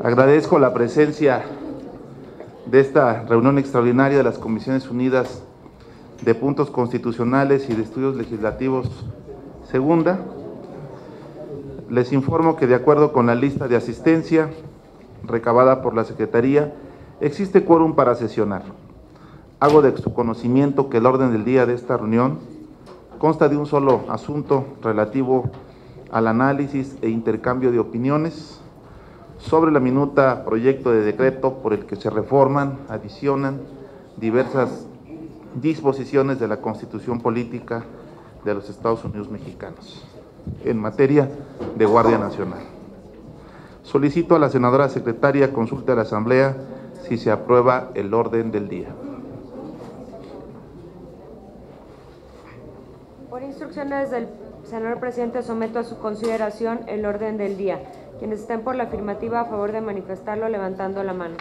Agradezco la presencia de esta reunión extraordinaria de las Comisiones Unidas de Puntos Constitucionales y de Estudios Legislativos segunda. Les informo que de acuerdo con la lista de asistencia recabada por la Secretaría, existe quórum para sesionar. Hago de su conocimiento que el orden del día de esta reunión consta de un solo asunto relativo al análisis e intercambio de opiniones sobre la minuta proyecto de decreto por el que se reforman, adicionan diversas disposiciones de la Constitución Política de los Estados Unidos Mexicanos en materia de Guardia Nacional. Solicito a la senadora secretaria consulte a la Asamblea si se aprueba el orden del día. Por instrucciones del senador presidente, someto a su consideración el orden del día. Quienes estén por la afirmativa, a favor de manifestarlo levantando la mano.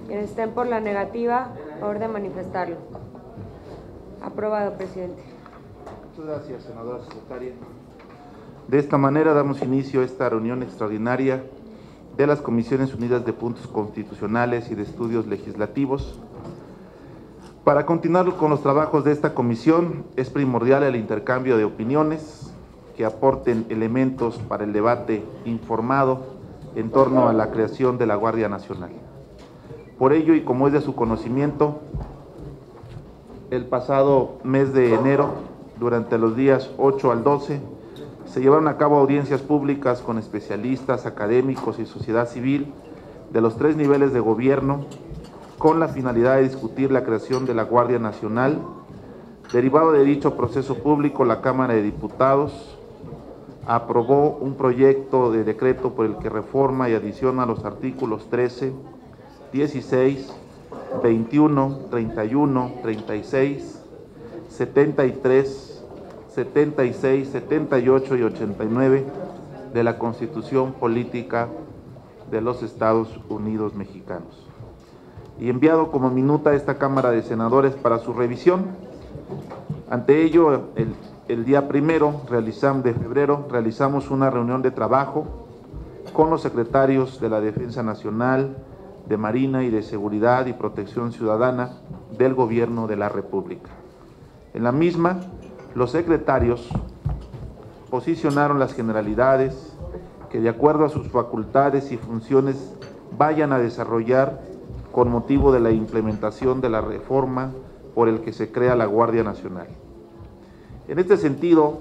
Quienes estén por la negativa, a favor de manifestarlo. Aprobado, presidente. Muchas gracias, senadora secretaria. De esta manera damos inicio a esta reunión extraordinaria de las Comisiones Unidas de Puntos Constitucionales y de Estudios Legislativos. Para continuar con los trabajos de esta comisión, es primordial el intercambio de opiniones que aporten elementos para el debate informado en torno a la creación de la Guardia Nacional. Por ello, y como es de su conocimiento, el pasado mes de enero, durante los días 8 al 12, se llevaron a cabo audiencias públicas con especialistas, académicos y sociedad civil de los 3 niveles de gobierno, con la finalidad de discutir la creación de la Guardia Nacional. Derivado de dicho proceso público, la Cámara de Diputados aprobó un proyecto de decreto por el que reforma y adiciona los artículos 13, 16, 21, 31, 36, 73, 76, 78 y 89 de la Constitución Política de los Estados Unidos Mexicanos, y enviado como minuta a esta Cámara de Senadores para su revisión. Ante ello, el día 1 de febrero realizamos una reunión de trabajo con los secretarios de la Defensa Nacional, de Marina y de Seguridad y Protección Ciudadana del Gobierno de la República. En la misma, los secretarios posicionaron las generalidades que, de acuerdo a sus facultades y funciones, vayan a desarrollar con motivo de la implementación de la reforma por el que se crea la Guardia Nacional. En este sentido,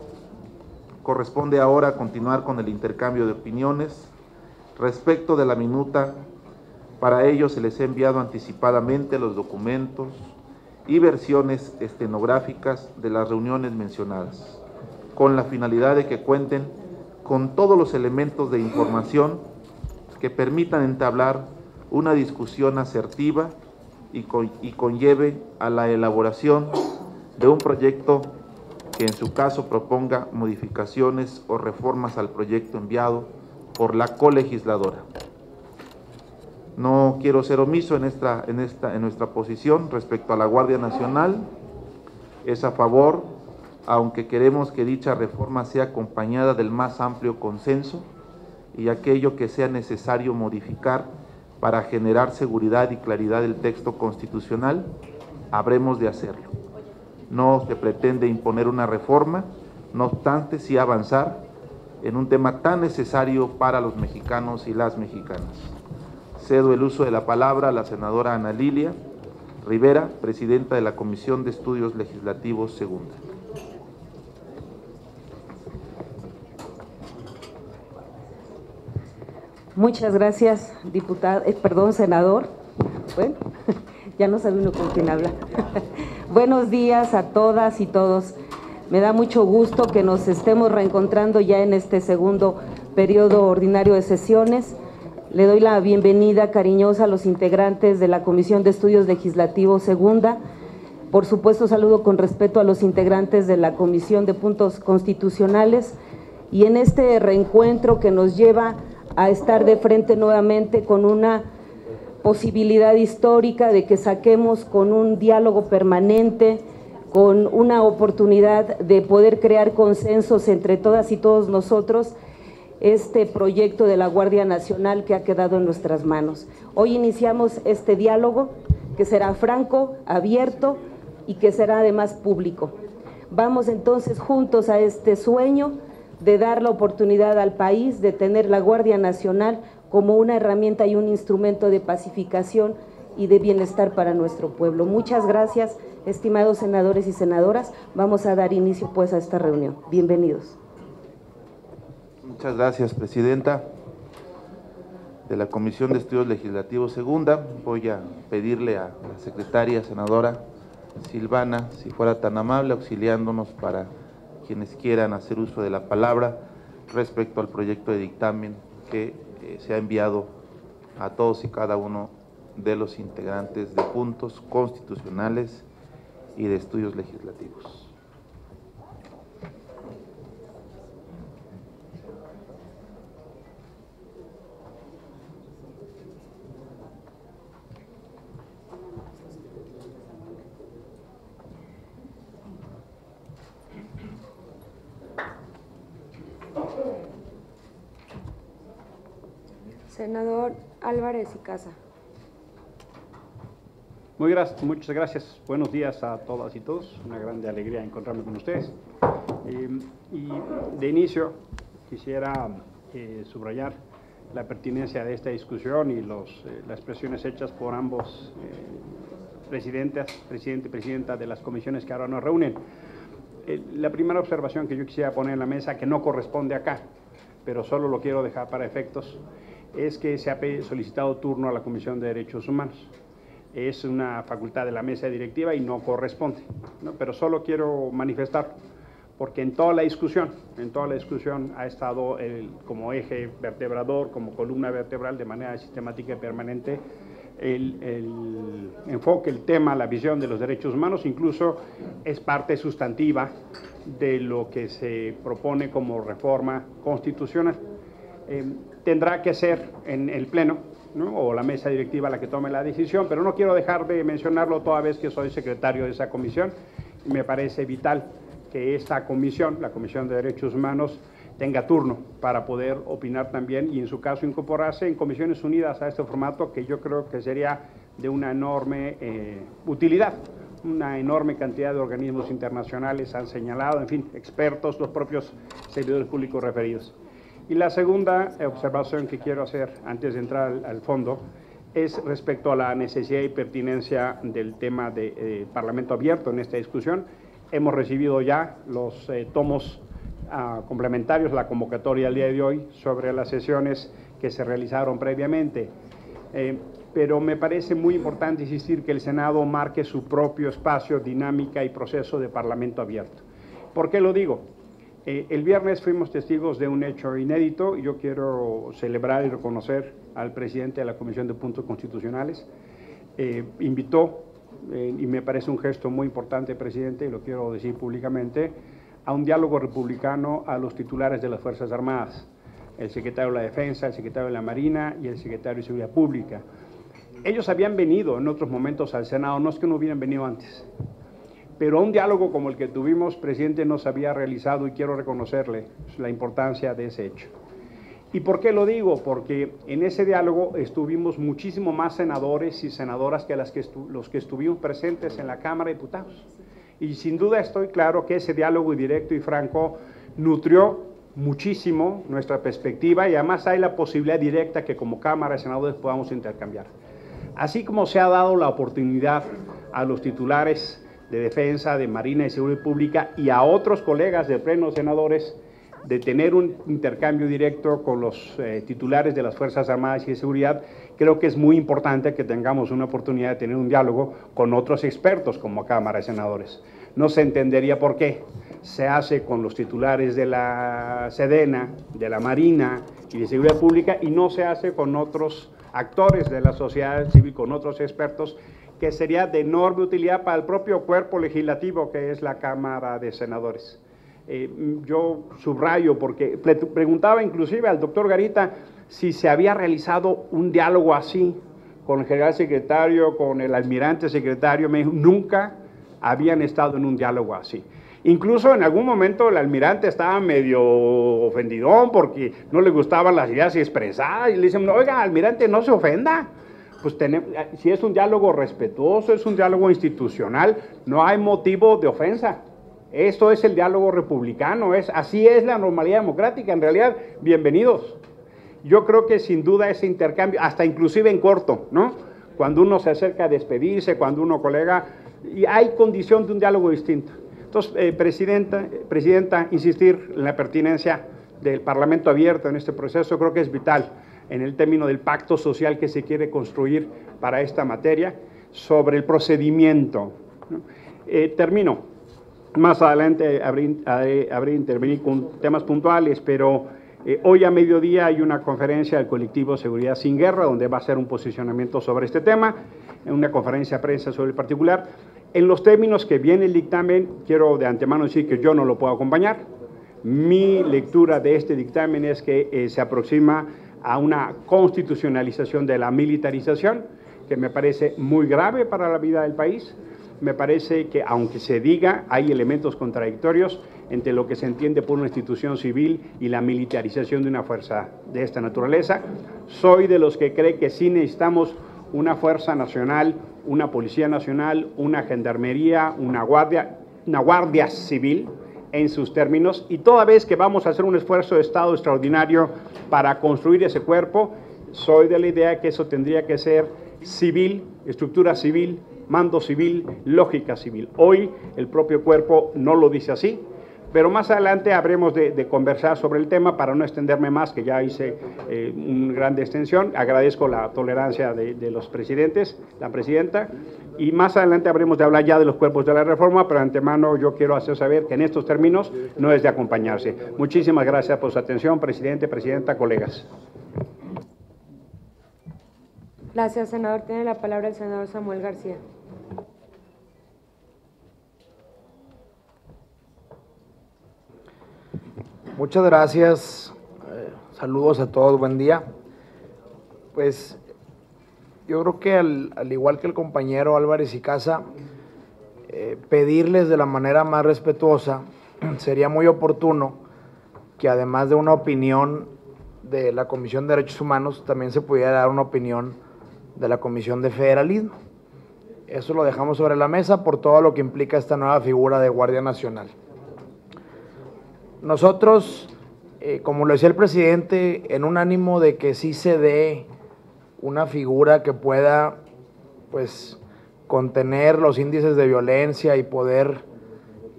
corresponde ahora continuar con el intercambio de opiniones respecto de la minuta. Para ello se les ha enviado anticipadamente los documentos y versiones estenográficas de las reuniones mencionadas, con la finalidad de que cuenten con todos los elementos de información que permitan entablar una discusión asertiva y conlleve a la elaboración de un proyecto que en su caso proponga modificaciones o reformas al proyecto enviado por la colegisladora. No quiero ser omiso en nuestra posición respecto a la Guardia Nacional. Es a favor, aunque queremos que dicha reforma sea acompañada del más amplio consenso y aquello que sea necesario modificar para generar seguridad y claridad del texto constitucional, habremos de hacerlo. No se pretende imponer una reforma, no obstante, sí avanzar en un tema tan necesario para los mexicanos y las mexicanas. Cedo el uso de la palabra a la senadora Ana Lilia Rivera, presidenta de la Comisión de Estudios Legislativos segunda. Muchas gracias, senador. Bueno, ya no sabe uno con quién habla. Buenos días a todas y todos. Me da mucho gusto que nos estemos reencontrando ya en este segundo periodo ordinario de sesiones. Le doy la bienvenida cariñosa a los integrantes de la Comisión de Estudios Legislativos segunda. Por supuesto, saludo con respeto a los integrantes de la Comisión de Puntos Constitucionales, y en este reencuentro que nos lleva a estar de frente nuevamente con una posibilidad histórica de que saquemos con un diálogo permanente, con una oportunidad de poder crear consensos entre todas y todos nosotros, este proyecto de la Guardia Nacional que ha quedado en nuestras manos. Hoy iniciamos este diálogo que será franco, abierto y que será además público. Vamos entonces juntos a este sueño de dar la oportunidad al país de tener la Guardia Nacional como una herramienta y un instrumento de pacificación y de bienestar para nuestro pueblo. Muchas gracias, estimados senadores y senadoras. Vamos a dar inicio pues a esta reunión. Bienvenidos. Muchas gracias, presidenta de la Comisión de Estudios Legislativos Segunda. Voy a pedirle a la secretaria senadora Silvana, si fuera tan amable, auxiliándonos para quienes quieran hacer uso de la palabra respecto al proyecto de dictamen que se ha enviado a todos y cada uno de los integrantes de puntos constitucionales y de estudios legislativos. Senador Álvarez y Casa. Muchas gracias. Buenos días a todas y todos. Una grande alegría encontrarme con ustedes. Y de inicio quisiera subrayar la pertinencia de esta discusión y las expresiones hechas por ambos presidente y presidenta de las comisiones que ahora nos reúnen. La primera observación que yo quisiera poner en la mesa, que no corresponde acá, pero solo lo quiero dejar para efectos, es que se ha solicitado turno a la Comisión de Derechos Humanos. Es una facultad de la mesa directiva y no corresponde, ¿no? Pero solo quiero manifestar, porque en toda la discusión ha estado como eje vertebrador, como columna vertebral de manera sistemática y permanente el enfoque, el tema, la visión de los derechos humanos. Incluso es parte sustantiva de lo que se propone como reforma constitucional. Tendrá que ser en el Pleno, ¿no?, o la mesa directiva la que tome la decisión, pero no quiero dejar de mencionarlo toda vez que soy secretario de esa comisión, y me parece vital que esta comisión, la Comisión de Derechos Humanos, tenga turno para poder opinar también y en su caso incorporarse en comisiones unidas a este formato, que yo creo que sería de una enorme utilidad. Una enorme cantidad de organismos internacionales han señalado, en fin, expertos, los propios servidores públicos referidos. Y la segunda observación que quiero hacer antes de entrar al fondo es respecto a la necesidad y pertinencia del tema de Parlamento abierto en esta discusión. Hemos recibido ya los tomos complementarios, la convocatoria al día de hoy sobre las sesiones que se realizaron previamente. Pero me parece muy importante insistir que el Senado marque su propio espacio, dinámica y proceso de Parlamento abierto. ¿Por qué lo digo? El viernes fuimos testigos de un hecho inédito y yo quiero celebrar y reconocer al presidente de la Comisión de Puntos Constitucionales. Invitó, y me parece un gesto muy importante, presidente, y lo quiero decir públicamente, a un diálogo republicano a los titulares de las Fuerzas Armadas, el secretario de la Defensa, el secretario de la Marina y el secretario de Seguridad Pública. Ellos habían venido en otros momentos al Senado, no es que no hubieran venido antes, pero un diálogo como el que tuvimos, presidente, no se había realizado y quiero reconocerle la importancia de ese hecho. ¿Y por qué lo digo? Porque en ese diálogo estuvimos muchísimo más senadores y senadoras que los que estuvimos presentes en la Cámara de Diputados. Y sin duda estoy claro que ese diálogo directo y franco nutrió muchísimo nuestra perspectiva y además hay la posibilidad directa que como Cámara de Senadores podamos intercambiar. Así como se ha dado la oportunidad a los titulares de Defensa, de Marina y Seguridad Pública y a otros colegas del Pleno de Senadores de tener un intercambio directo con los titulares de las Fuerzas Armadas y de Seguridad, creo que es muy importante que tengamos una oportunidad de tener un diálogo con otros expertos como Cámara de Senadores. No se entendería por qué se hace con los titulares de la Sedena, de la Marina y de Seguridad Pública y no se hace con otros actores de la sociedad civil, con otros expertos, que sería de enorme utilidad para el propio cuerpo legislativo que es la Cámara de Senadores. Yo subrayo porque preguntaba inclusive al doctor Garita si se había realizado un diálogo así con el general secretario, con el almirante secretario. Me dijo, nunca habían estado en un diálogo así. Incluso en algún momento el almirante estaba medio ofendidón porque no le gustaban las ideas expresadas y le dicen, oiga, almirante, no se ofenda. Pues si es un diálogo respetuoso, es un diálogo institucional, no hay motivo de ofensa. Esto es el diálogo republicano, así es la normalidad democrática. En realidad, bienvenidos. Yo creo que sin duda ese intercambio, hasta inclusive en corto, ¿no? Cuando uno se acerca a despedirse, cuando uno colega, y hay condición de un diálogo distinto. Entonces, Presidenta, insistir en la pertinencia del Parlamento abierto en este proceso, creo que es vital en el término del pacto social que se quiere construir para esta materia, sobre el procedimiento, ¿no? Termino. Más adelante habré intervenido con temas puntuales, pero hoy a mediodía hay una conferencia del colectivo Seguridad Sin Guerra, donde va a ser un posicionamiento sobre este tema, una conferencia de prensa sobre el particular. En los términos que viene el dictamen, quiero de antemano decir que yo no lo puedo acompañar. Mi lectura de este dictamen es que se aproxima a una constitucionalización de la militarización, que me parece muy grave para la vida del país. Me parece que, aunque se diga, hay elementos contradictorios entre lo que se entiende por una institución civil y la militarización de una fuerza de esta naturaleza. Soy de los que cree que sí necesitamos una fuerza nacional, una policía nacional, una gendarmería, una guardia civil, en sus términos, y toda vez que vamos a hacer un esfuerzo de Estado extraordinario para construir ese cuerpo, soy de la idea que eso tendría que ser civil, estructura civil, mando civil, lógica civil. Hoy el propio cuerpo no lo dice así, pero más adelante habremos de conversar sobre el tema para no extenderme más, que ya hice una gran extensión. Agradezco la tolerancia de los presidentes, la presidenta, y más adelante habremos de hablar ya de los cuerpos de la reforma, pero de antemano yo quiero hacer saber que en estos términos no es de acompañarse. Muchísimas gracias por su atención, presidente, presidenta, colegas. Gracias, senador. Tiene la palabra el senador Samuel García. Muchas gracias, saludos a todos, buen día. Pues yo creo que al igual que el compañero Álvarez y Casa, pedirles de la manera más respetuosa, sería muy oportuno que además de una opinión de la Comisión de Derechos Humanos, también se pudiera dar una opinión de la Comisión de Federalismo. Eso lo dejamos sobre la mesa por todo lo que implica esta nueva figura de Guardia Nacional. Nosotros, como lo decía el presidente, en un ánimo de que sí se dé una figura que pueda, pues, contener los índices de violencia y poder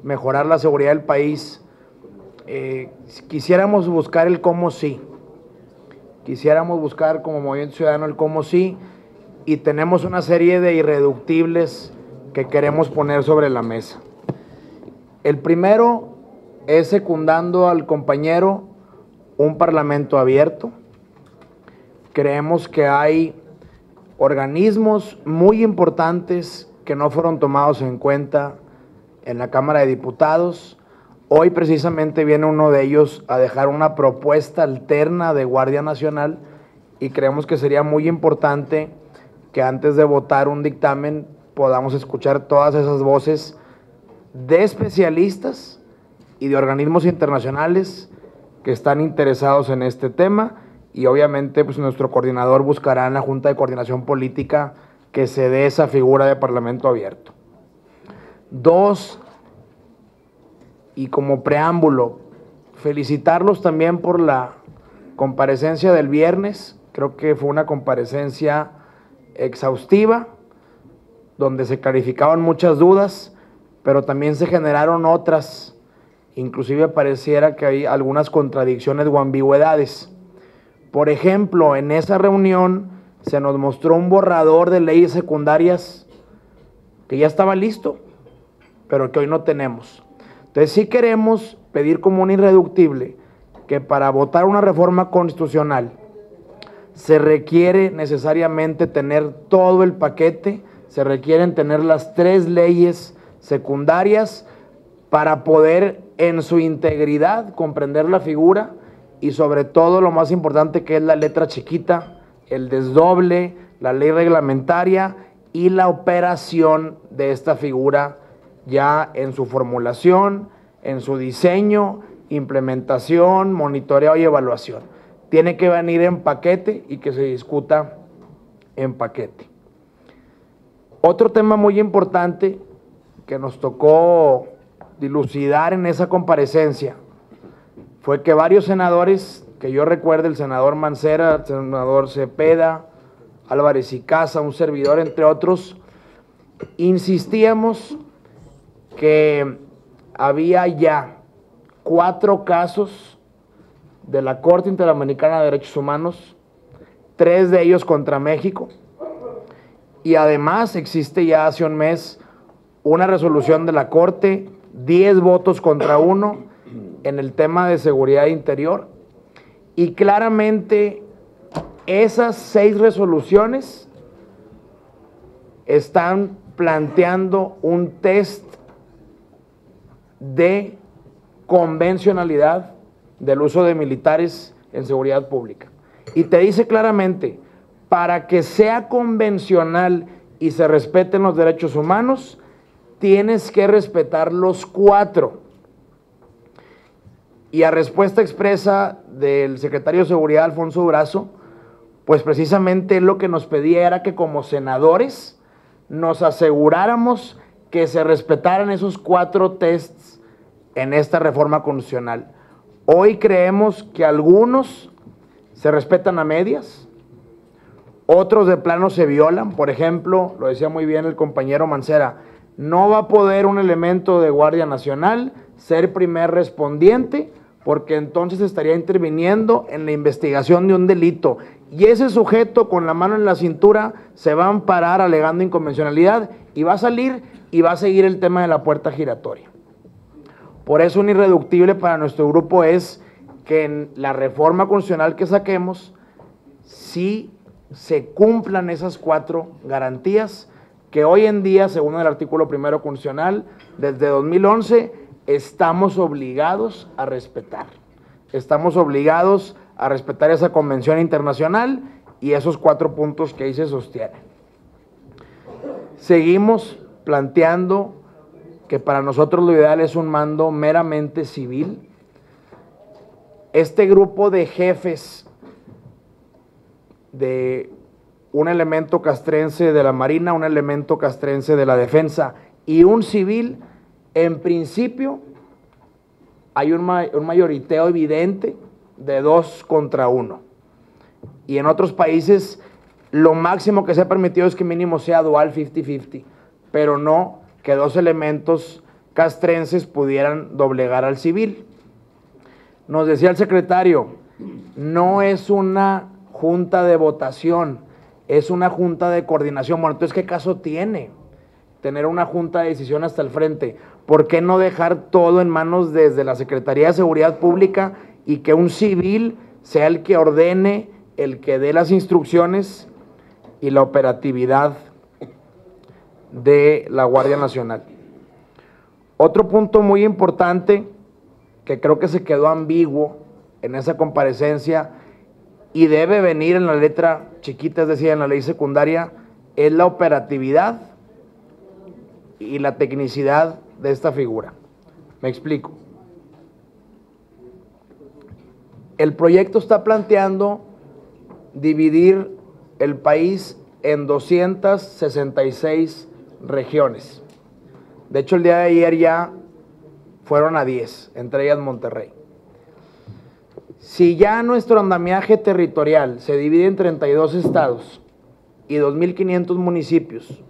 mejorar la seguridad del país, quisiéramos buscar el cómo sí. Quisiéramos buscar como Movimiento Ciudadano el cómo sí, y tenemos una serie de irreductibles que queremos poner sobre la mesa. El primero es, secundando al compañero, un parlamento abierto. Creemos que hay organismos muy importantes que no fueron tomados en cuenta en la Cámara de Diputados. Hoy precisamente viene uno de ellos a dejar una propuesta alterna de Guardia Nacional, y creemos que sería muy importante que antes de votar un dictamen podamos escuchar todas esas voces de especialistas y de organismos internacionales que están interesados en este tema, y obviamente pues nuestro coordinador buscará en la Junta de Coordinación Política que se dé esa figura de parlamento abierto. Dos, y como preámbulo, felicitarlos también por la comparecencia del viernes. Creo que fue una comparecencia exhaustiva, donde se clarificaban muchas dudas, pero también se generaron otras. Inclusive pareciera que hay algunas contradicciones o ambigüedades. Por ejemplo, en esa reunión se nos mostró un borrador de leyes secundarias que ya estaba listo, pero que hoy no tenemos. Entonces sí queremos pedir como un irreductible que para votar una reforma constitucional se requiere necesariamente tener todo el paquete, se requieren tener las 3 leyes secundarias para poder en su integridad comprender la figura, y sobre todo lo más importante, que es la letra chiquita, el desdoble, la ley reglamentaria y la operación de esta figura ya en su formulación, en su diseño, implementación, monitoreo y evaluación. Tiene que venir en paquete y que se discuta en paquete. Otro tema muy importante que nos tocó dilucidar en esa comparecencia fue que varios senadores, que yo recuerdo, el senador Mancera, el senador Cepeda, Álvarez y Casa, un servidor, entre otros, insistíamos que había ya 4 casos de la Corte Interamericana de Derechos Humanos, 3 de ellos contra México, y además existe ya hace un mes una resolución de la Corte, 10 votos contra 1 en el tema de seguridad interior, y claramente esas 6 resoluciones están planteando un test de convencionalidad del uso de militares en seguridad pública. Y te dice claramente, para que sea convencional y se respeten los derechos humanos, tienes que respetar los 4. Y a respuesta expresa del secretario de Seguridad, Alfonso Durazo, pues precisamente lo que nos pedía era que como senadores nos aseguráramos que se respetaran esos 4 tests en esta reforma constitucional. Hoy creemos que algunos se respetan a medias, otros de plano se violan. Por ejemplo, lo decía muy bien el compañero Mancera, no va a poder un elemento de Guardia Nacional ser primer respondiente, porque entonces estaría interviniendo en la investigación de un delito, y ese sujeto con la mano en la cintura se va a amparar alegando inconvencionalidad y va a salir y va a seguir el tema de la puerta giratoria. Por eso un irreductible para nuestro grupo es que en la reforma constitucional que saquemos sí se cumplan esas 4 garantías que hoy en día, según el artículo 1 constitucional, desde 2011, estamos obligados a respetar. Estamos obligados a respetar esa convención internacional y esos 4 puntos que ahí se sostienen. Seguimos planteando que para nosotros lo ideal es un mando meramente civil. Este grupo de jefes de un elemento castrense de la Marina, un elemento castrense de la Defensa y un civil, en principio hay un mayoriteo evidente de 2 contra 1. Y en otros países lo máximo que se ha permitido es que mínimo sea dual 50-50, pero no que 2 elementos castrenses pudieran doblegar al civil. Nos decía el secretario, no es una junta de votación, es una junta de coordinación. Bueno, entonces, ¿qué caso tiene tener una junta de decisión hasta el frente? ¿Por qué no dejar todo en manos desde la Secretaría de Seguridad Pública y que un civil sea el que ordene, el que dé las instrucciones y la operatividad de la Guardia Nacional? Otro punto muy importante que creo que se quedó ambiguo en esa comparecencia y debe venir en la letra chiquita, es decir, en la ley secundaria, es la operatividad y la tecnicidad de esta figura. Me explico. El proyecto está planteando dividir el país en 266 regiones. De hecho, el día de ayer ya fueron a 10, entre ellas Monterrey. Si ya nuestro andamiaje territorial se divide en 32 estados y 2.500 municipios,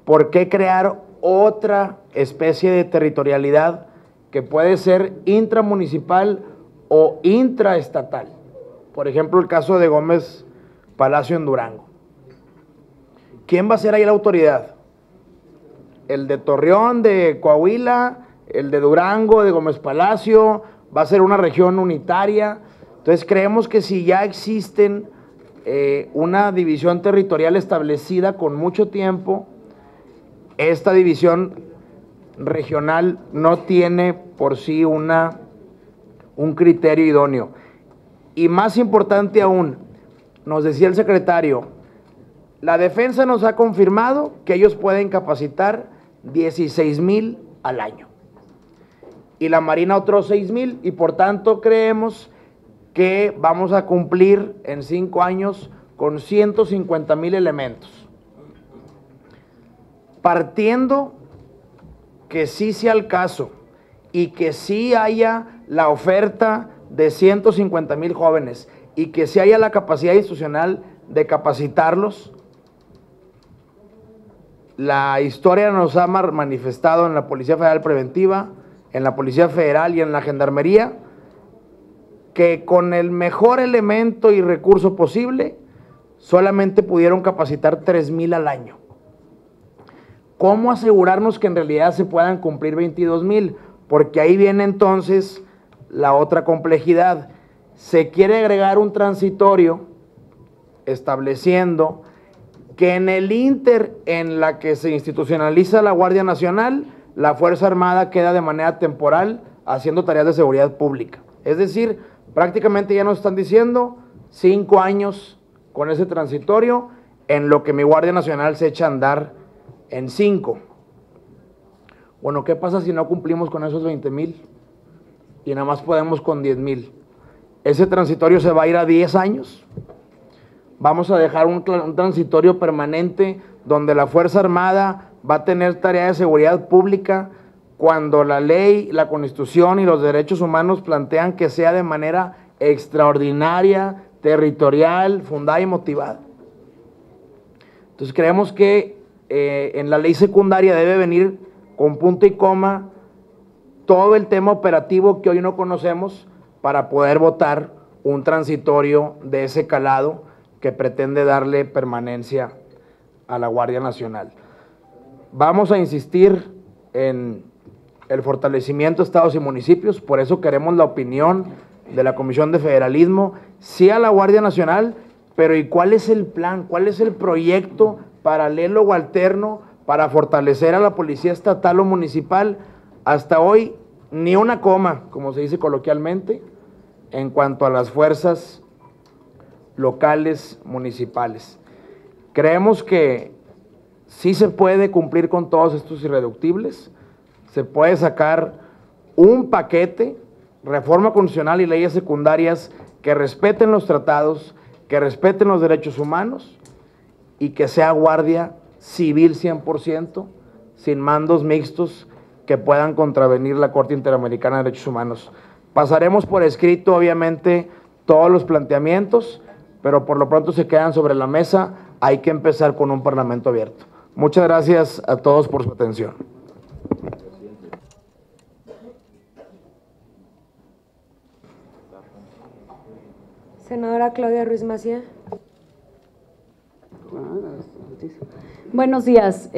¿por qué crear otra especie de territorialidad que puede ser intramunicipal o intraestatal? Por ejemplo, el caso de Gómez Palacio en Durango. ¿Quién va a ser ahí la autoridad? ¿El de Torreón, de Coahuila, el de Durango, de Gómez Palacio? ¿Va a ser una región unitaria? Entonces creemos que si ya existen una división territorial establecida con mucho tiempo, esta división regional no tiene por sí un criterio idóneo. Y más importante aún, nos decía el secretario, la defensa nos ha confirmado que ellos pueden capacitar 16,000 al año. y la Marina otros 6,000, y por tanto creemos que vamos a cumplir en 5 años con 150,000 elementos. Partiendo que sí sea el caso y que sí haya la oferta de 150,000 jóvenes y que sí haya la capacidad institucional de capacitarlos, la historia nos ha manifestado en la Policía Federal Preventiva, en la Policía Federal y en la Gendarmería, que con el mejor elemento y recurso posible, solamente pudieron capacitar 3,000 al año. ¿Cómo asegurarnos que en realidad se puedan cumplir 22,000? Porque ahí viene entonces la otra complejidad. Se quiere agregar un transitorio estableciendo que en el ínter en la que se institucionaliza la Guardia Nacional, la Fuerza Armada queda de manera temporal haciendo tareas de seguridad pública. Es decir, prácticamente ya nos están diciendo 5 años con ese transitorio, en lo que mi Guardia Nacional se echa a andar en 5. Bueno, ¿qué pasa si no cumplimos con esos 20,000 y nada más podemos con 10,000? ¿Ese transitorio se va a ir a 10 años? Vamos a dejar un transitorio permanente donde la Fuerza Armada va a tener tarea de seguridad pública cuando la ley, la Constitución y los derechos humanos plantean que sea de manera extraordinaria, territorial, fundada y motivada. Entonces creemos que en la ley secundaria debe venir con punto y coma todo el tema operativo que hoy no conocemos para poder votar un transitorio de ese calado que pretende darle permanencia a la Guardia Nacional. Vamos a insistir en el fortalecimiento de estados y municipios, por eso queremos la opinión de la Comisión de Federalismo, sí a la Guardia Nacional, pero ¿y cuál es el plan? ¿Cuál es el proyecto paralelo o alterno para fortalecer a la Policía Estatal o Municipal? Hasta hoy, ni una coma, como se dice coloquialmente, en cuanto a las fuerzas locales municipales. Creemos que sí se puede cumplir con todos estos irreductibles, se puede sacar un paquete, reforma constitucional y leyes secundarias que respeten los tratados, que respeten los derechos humanos y que sea guardia civil 100%, sin mandos mixtos que puedan contravenir la Corte Interamericana de Derechos Humanos. Pasaremos por escrito, obviamente, todos los planteamientos, pero por lo pronto se quedan sobre la mesa. Hay que empezar con un Parlamento abierto. Muchas gracias a todos por su atención. Senadora Claudia Ruiz Massieu. Buenos días,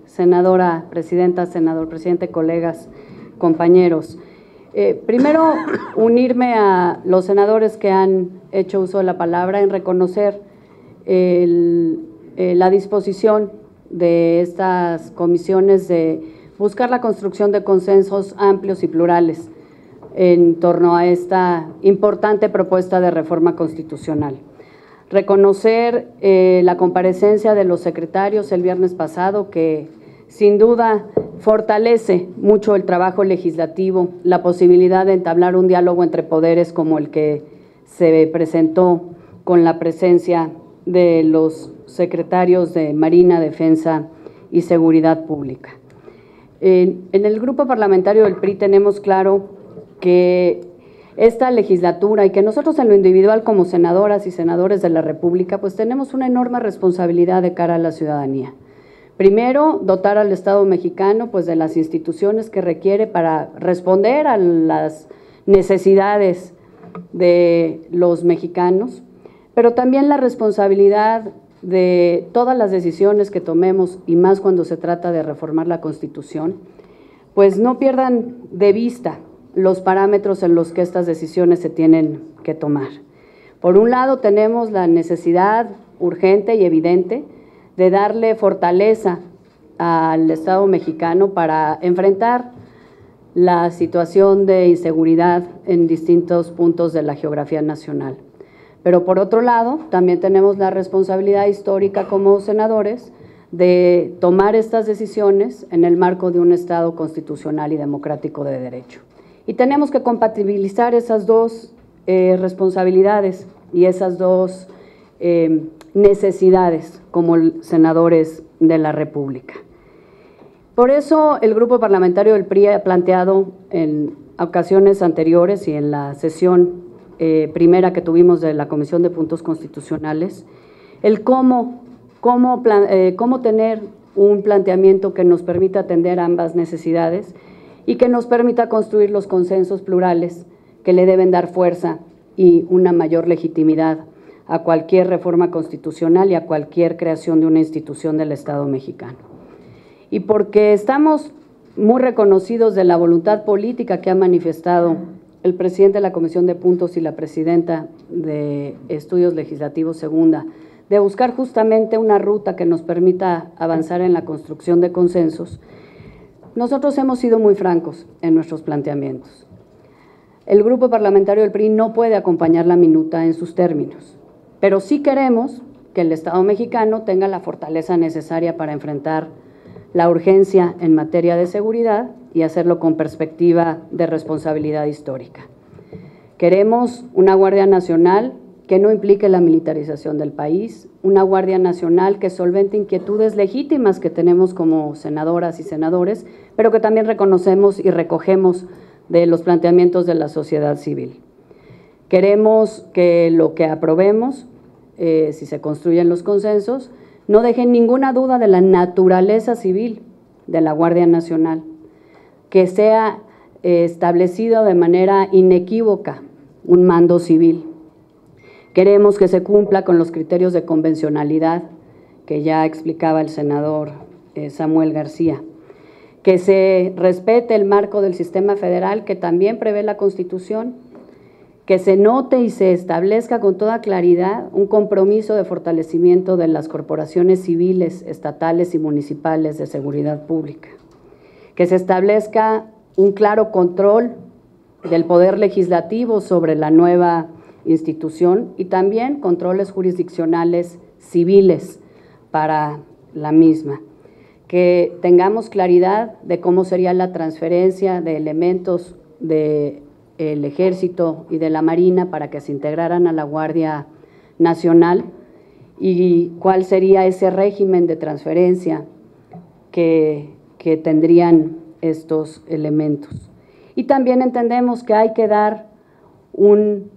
senadora, presidenta, senador, presidente, colegas, compañeros. Primero, unirme a los senadores que han hecho uso de la palabra en reconocer la disposición de estas comisiones de buscar la construcción de consensos amplios y plurales en torno a esta importante propuesta de reforma constitucional. Reconocer la comparecencia de los secretarios el viernes pasado, que sin duda fortalece mucho el trabajo legislativo, la posibilidad de entablar un diálogo entre poderes como el que se presentó con la presencia de los secretarios de Marina, Defensa y Seguridad Pública. En el grupo parlamentario del PRI tenemos claro que esta legislatura y que nosotros en lo individual como senadoras y senadores de la República pues tenemos una enorme responsabilidad de cara a la ciudadanía. Primero, dotar al Estado mexicano pues de las instituciones que requiere para responder a las necesidades de los mexicanos, pero también la responsabilidad de todas las decisiones que tomemos, y más cuando se trata de reformar la Constitución, pues no pierdan de vista los parámetros en los que estas decisiones se tienen que tomar. Por un lado, tenemos la necesidad urgente y evidente de darle fortaleza al Estado mexicano para enfrentar la situación de inseguridad en distintos puntos de la geografía nacional. Pero por otro lado, también tenemos la responsabilidad histórica como senadores de tomar estas decisiones en el marco de un Estado constitucional y democrático de derecho. Y tenemos que compatibilizar esas dos responsabilidades y esas dos necesidades como senadores de la República. Por eso el Grupo Parlamentario del PRI ha planteado en ocasiones anteriores y en la sesión primera que tuvimos de la Comisión de Puntos Constitucionales, el cómo tener un planteamiento que nos permita atender ambas necesidades y que nos permita construir los consensos plurales que le deben dar fuerza y una mayor legitimidad a cualquier reforma constitucional y a cualquier creación de una institución del Estado mexicano. Y porque estamos muy reconocidos de la voluntad política que ha manifestado el presidente de la Comisión de Puntos y la presidenta de Estudios Legislativos Segunda, de buscar justamente una ruta que nos permita avanzar en la construcción de consensos, nosotros hemos sido muy francos en nuestros planteamientos. El Grupo Parlamentario del PRI no puede acompañar la minuta en sus términos, pero sí queremos que el Estado mexicano tenga la fortaleza necesaria para enfrentar la urgencia en materia de seguridad y hacerlo con perspectiva de responsabilidad histórica. Queremos una Guardia Nacional que no implique la militarización del país, una Guardia Nacional que solvente inquietudes legítimas que tenemos como senadoras y senadores, pero que también reconocemos y recogemos de los planteamientos de la sociedad civil. Queremos que lo que aprobemos, si se construyen los consensos, no deje ninguna duda de la naturaleza civil de la Guardia Nacional, que sea establecido de manera inequívoca un mando civil. Queremos que se cumpla con los criterios de convencionalidad que ya explicaba el senador Samuel García, que se respete el marco del sistema federal que también prevé la Constitución, que se note y se establezca con toda claridad un compromiso de fortalecimiento de las corporaciones civiles, estatales y municipales de seguridad pública, que se establezca un claro control del poder legislativo sobre la nueva institución y también controles jurisdiccionales civiles para la misma, que tengamos claridad de cómo sería la transferencia de elementos del Ejército y de la Marina para que se integraran a la Guardia Nacional y cuál sería ese régimen de transferencia que tendrían estos elementos. Y también entendemos que hay que dar un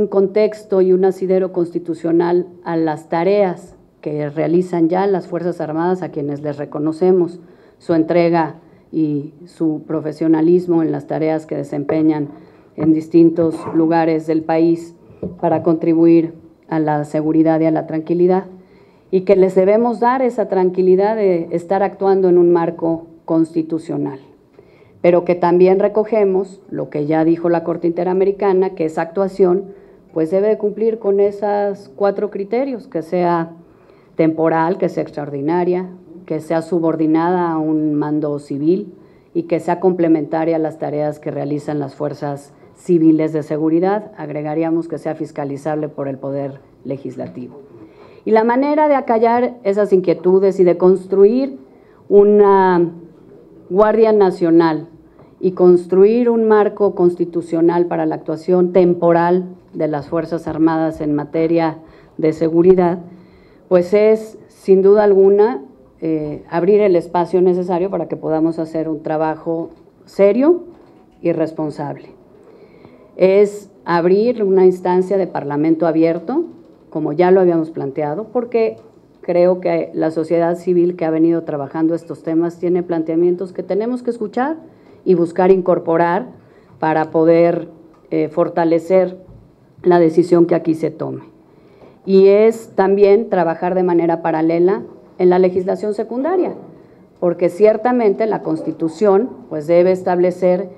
contexto y un asidero constitucional a las tareas que realizan ya las Fuerzas Armadas, a quienes les reconocemos su entrega y su profesionalismo en las tareas que desempeñan en distintos lugares del país para contribuir a la seguridad y a la tranquilidad, y que les debemos dar esa tranquilidad de estar actuando en un marco constitucional, pero que también recogemos lo que ya dijo la Corte Interamericana, que esa actuación pues debe de cumplir con esos 4 criterios, que sea temporal, que sea extraordinaria, que sea subordinada a un mando civil y que sea complementaria a las tareas que realizan las fuerzas civiles de seguridad. Agregaríamos que sea fiscalizable por el Poder Legislativo. Y la manera de acallar esas inquietudes y de construir una Guardia Nacional y construir un marco constitucional para la actuación temporal de las Fuerzas Armadas en materia de seguridad, pues es, sin duda alguna, abrir el espacio necesario para que podamos hacer un trabajo serio y responsable. Es abrir una instancia de parlamento abierto, como ya lo habíamos planteado, porque creo que la sociedad civil que ha venido trabajando estos temas tiene planteamientos que tenemos que escuchar y buscar incorporar para poder fortalecer la decisión que aquí se tome. Y es también trabajar de manera paralela en la legislación secundaria, porque ciertamente la Constitución pues debe establecer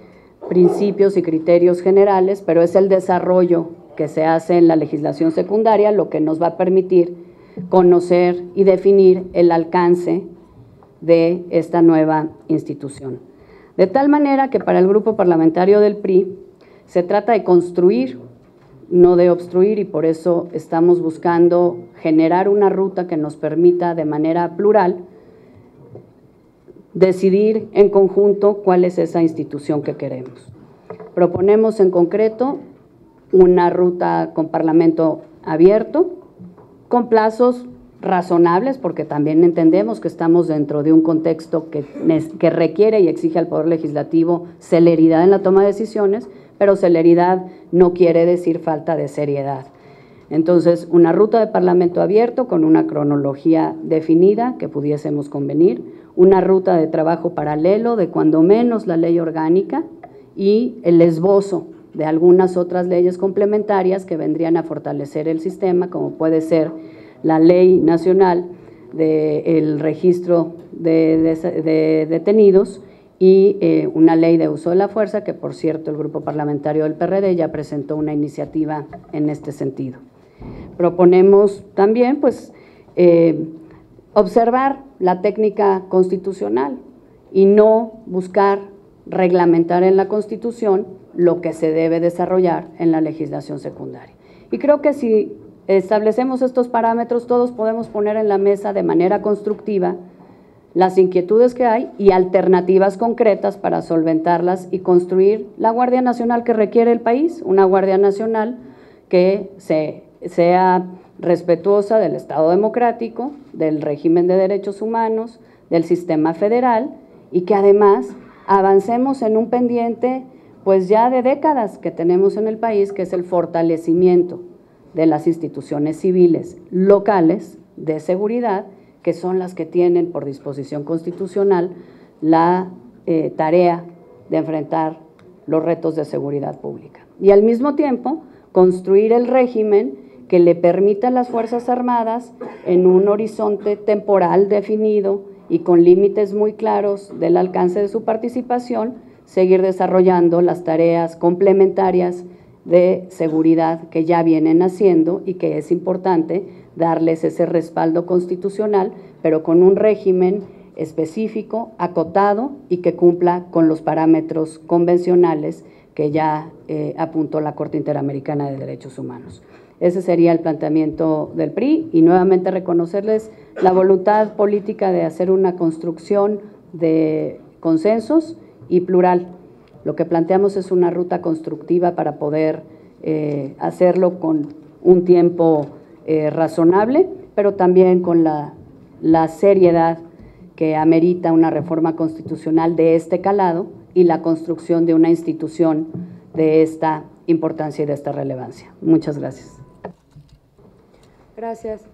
principios y criterios generales, pero es el desarrollo que se hace en la legislación secundaria lo que nos va a permitir conocer y definir el alcance de esta nueva institución. De tal manera que para el Grupo Parlamentario del PRI se trata de construir no de obstruir, y por eso estamos buscando generar una ruta que nos permita de manera plural decidir en conjunto cuál es esa institución que queremos. Proponemos en concreto una ruta con parlamento abierto, con plazos razonables, porque también entendemos que estamos dentro de un contexto que requiere y exige al Poder Legislativo celeridad en la toma de decisiones, pero celeridad no quiere decir falta de seriedad. Entonces, una ruta de parlamento abierto con una cronología definida que pudiésemos convenir, una ruta de trabajo paralelo de cuando menos la ley orgánica y el esbozo de algunas otras leyes complementarias que vendrían a fortalecer el sistema, como puede ser la Ley Nacional del Registro de Detenidos y una ley de uso de la fuerza, que por cierto el Grupo Parlamentario del PRD ya presentó una iniciativa en este sentido. Proponemos también pues, observar la técnica constitucional y no buscar reglamentar en la Constitución lo que se debe desarrollar en la legislación secundaria. Y creo que si establecemos estos parámetros, todos podemos poner en la mesa de manera constructiva las inquietudes que hay y alternativas concretas para solventarlas y construir la Guardia Nacional que requiere el país, una Guardia Nacional que sea respetuosa del Estado democrático, del régimen de derechos humanos, del sistema federal, y que además avancemos en un pendiente pues ya de décadas que tenemos en el país, que es el fortalecimiento de las instituciones civiles locales de seguridad, que son las que tienen por disposición constitucional la tarea de enfrentar los retos de seguridad pública. Y al mismo tiempo, construir el régimen que le permita a las Fuerzas Armadas, en un horizonte temporal definido y con límites muy claros del alcance de su participación, seguir desarrollando las tareas complementarias de seguridad que ya vienen haciendo y que es importante darles ese respaldo constitucional, pero con un régimen específico, acotado y que cumpla con los parámetros convencionales que ya apuntó la Corte Interamericana de Derechos Humanos. Ese sería el planteamiento del PRI y nuevamente reconocerles la voluntad política de hacer una construcción de consensos y plural. Lo que planteamos es una ruta constructiva para poder hacerlo con un tiempo razonable, pero también con la seriedad que amerita una reforma constitucional de este calado y la construcción de una institución de esta importancia y de esta relevancia. Muchas gracias. Gracias.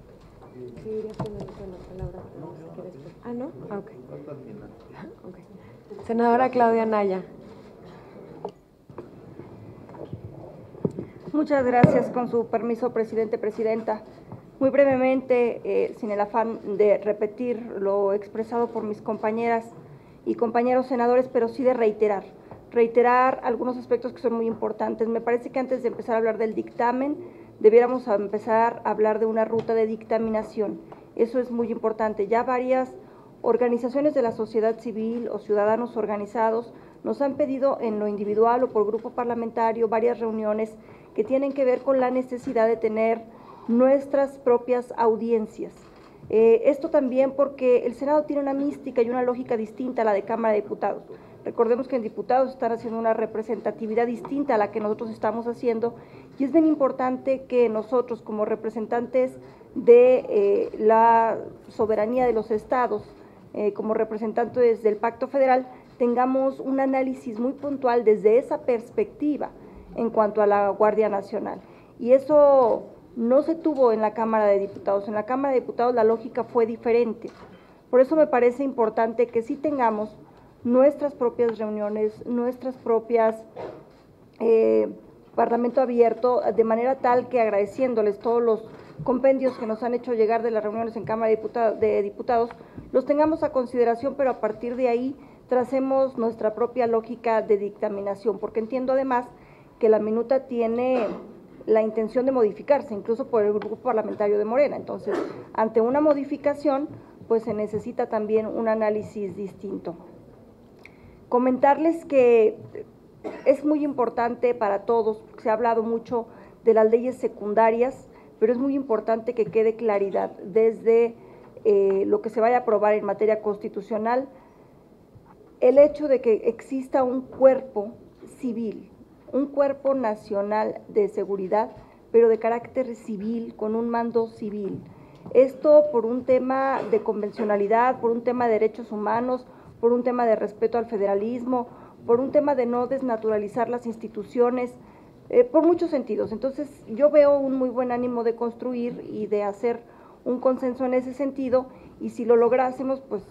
Ah, ¿no? Ah, ok. Senadora Claudia Naya. Muchas gracias. Con su permiso, presidente, presidenta. Muy brevemente, sin el afán de repetir lo expresado por mis compañeras y compañeros senadores, pero sí de reiterar algunos aspectos que son muy importantes. Me parece que antes de empezar a hablar del dictamen, debiéramos empezar a hablar de una ruta de dictaminación. Eso es muy importante. Ya varias organizaciones de la sociedad civil o ciudadanos organizados nos han pedido en lo individual o por grupo parlamentario varias reuniones que tienen que ver con la necesidad de tener nuestras propias audiencias. Esto también porque el Senado tiene una mística y una lógica distinta a la de Cámara de Diputados. Recordemos que en diputados están haciendo una representatividad distinta a la que nosotros estamos haciendo y es bien importante que nosotros como representantes de la soberanía de los estados, como representantes del Pacto Federal, tengamos un análisis muy puntual desde esa perspectiva en cuanto a la Guardia Nacional. Y eso no se tuvo en la Cámara de Diputados. En la Cámara de Diputados la lógica fue diferente. Por eso me parece importante que sí tengamos nuestras propias reuniones, nuestras propias Parlamento abierto, de manera tal que agradeciéndoles todos los compendios que nos han hecho llegar de las reuniones en Cámara de Diputados, los tengamos a consideración, pero a partir de ahí tracemos nuestra propia lógica de dictaminación, porque entiendo además que la minuta tiene la intención de modificarse, incluso por el grupo parlamentario de Morena. Entonces, ante una modificación, pues se necesita también un análisis distinto. Comentarles que es muy importante para todos, se ha hablado mucho de las leyes secundarias, pero es muy importante que quede claridad desde lo que se vaya a aprobar en materia constitucional, el hecho de que exista un cuerpo civil, un cuerpo nacional de seguridad, pero de carácter civil, con un mando civil. Esto por un tema de convencionalidad, por un tema de derechos humanos, por un tema de respeto al federalismo, por un tema de no desnaturalizar las instituciones, por muchos sentidos. Entonces, yo veo un muy buen ánimo de construir y de hacer un consenso en ese sentido, y si lo lográsemos, pues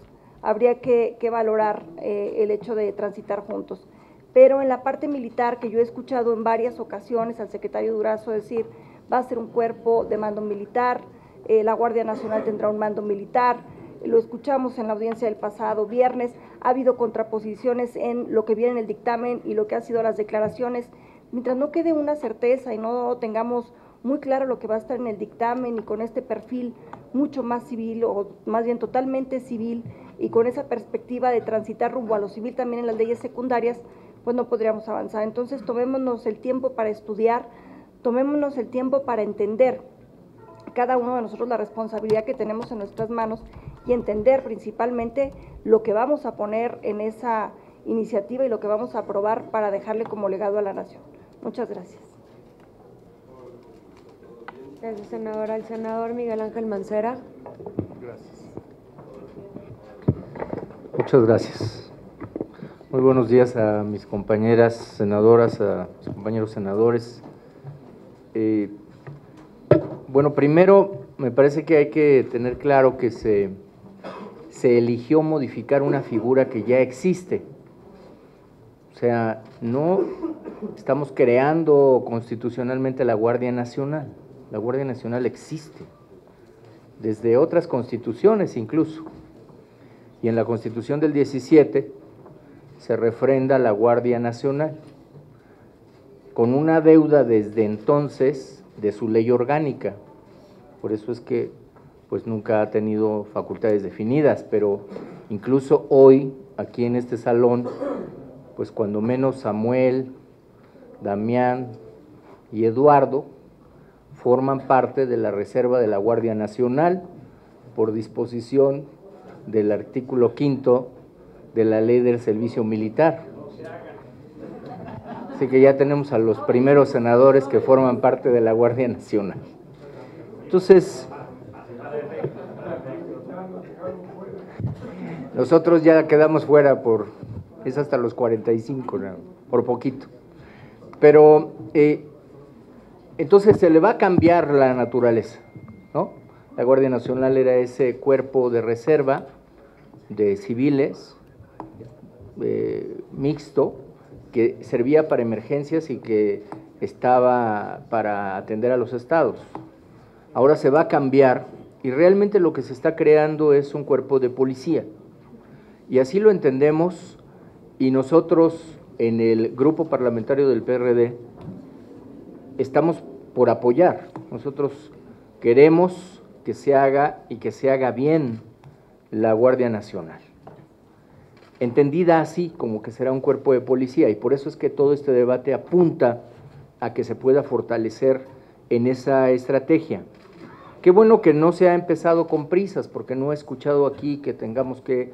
habría que valorar el hecho de transitar juntos. Pero en la parte militar, que yo he escuchado en varias ocasiones al secretario Durazo decir, va a ser un cuerpo de mando militar, la Guardia Nacional tendrá un mando militar, lo escuchamos en la audiencia del pasado viernes, ha habido contraposiciones en lo que viene en el dictamen y lo que han sido las declaraciones. Mientras no quede una certeza y no tengamos muy claro lo que va a estar en el dictamen y con este perfil mucho más civil, o más bien totalmente civil, y con esa perspectiva de transitar rumbo a lo civil también en las leyes secundarias, pues no podríamos avanzar. Entonces, tomémonos el tiempo para estudiar, tomémonos el tiempo para entender cada uno de nosotros la responsabilidad que tenemos en nuestras manos y entender principalmente lo que vamos a poner en esa iniciativa y lo que vamos a aprobar para dejarle como legado a la nación. Muchas gracias. Gracias, senadora. El senador Miguel Ángel Mancera. Gracias. Muchas gracias. Muy buenos días a mis compañeras senadoras, a mis compañeros senadores. Bueno, primero me parece que hay que tener claro que se eligió modificar una figura que ya existe. O sea, no estamos creando constitucionalmente la Guardia Nacional. La Guardia Nacional existe, desde otras constituciones incluso. Y en la Constitución del 17 se refrenda la Guardia Nacional, con una deuda desde entonces de su ley orgánica. Por eso es que pues nunca ha tenido facultades definidas, pero incluso hoy, aquí en este salón, pues cuando menos Samuel, Damián y Eduardo forman parte de la reserva de la Guardia Nacional por disposición del artículo 5 de la Ley del Servicio Militar. Así que ya tenemos a los primeros senadores que forman parte de la Guardia Nacional. Entonces, nosotros ya quedamos fuera es hasta los 45, ¿no? Por poquito. Pero entonces se le va a cambiar la naturaleza, ¿no? La Guardia Nacional era ese cuerpo de reserva de civiles mixto que servía para emergencias y que estaba para atender a los estados. Ahora se va a cambiar y realmente lo que se está creando es un cuerpo de policía. Y así lo entendemos, y nosotros en el grupo parlamentario del PRD estamos por apoyar. Nosotros queremos que se haga y que se haga bien la Guardia Nacional, entendida así como que será un cuerpo de policía, y por eso es que todo este debate apunta a que se pueda fortalecer en esa estrategia. Qué bueno que no se ha empezado con prisas, porque no he escuchado aquí que tengamos que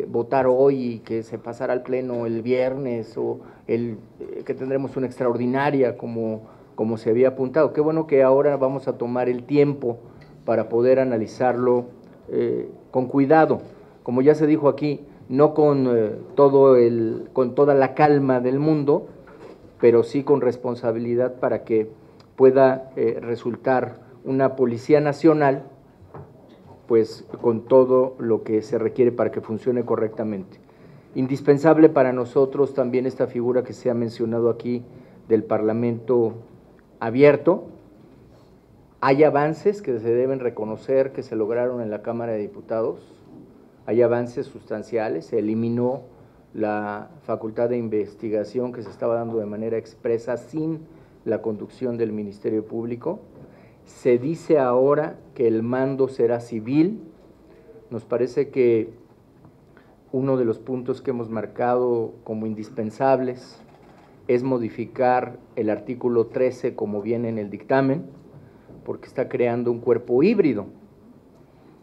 votar hoy y que se pasará al pleno el viernes, o que tendremos una extraordinaria como se había apuntado. Qué bueno que ahora vamos a tomar el tiempo para poder analizarlo con cuidado, como ya se dijo aquí, no con toda la calma del mundo, pero sí con responsabilidad para que pueda resultar una Policía Nacional, pues con todo lo que se requiere para que funcione correctamente. Indispensable para nosotros también esta figura que se ha mencionado aquí del Parlamento abierto. Hay avances que se deben reconocer que se lograron en la Cámara de Diputados, hay avances sustanciales, se eliminó la facultad de investigación que se estaba dando de manera expresa sin la conducción del Ministerio Público. Se dice ahora que el mando será civil. Nos parece que uno de los puntos que hemos marcado como indispensables es modificar el artículo 13 como viene en el dictamen, porque está creando un cuerpo híbrido,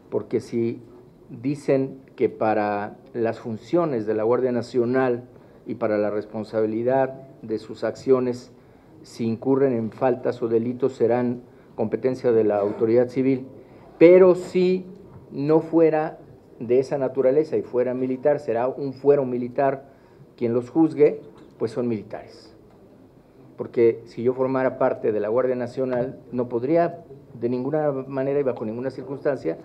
porque si dicen que para las funciones de la Guardia Nacional y para la responsabilidad de sus acciones, si incurren en faltas o delitos, serán competencia de la autoridad civil, pero si no fuera de esa naturaleza y fuera militar, será un fuero militar quien los juzgue, pues son militares. Porque si yo formara parte de la Guardia Nacional, no podría de ninguna manera y bajo ninguna circunstancia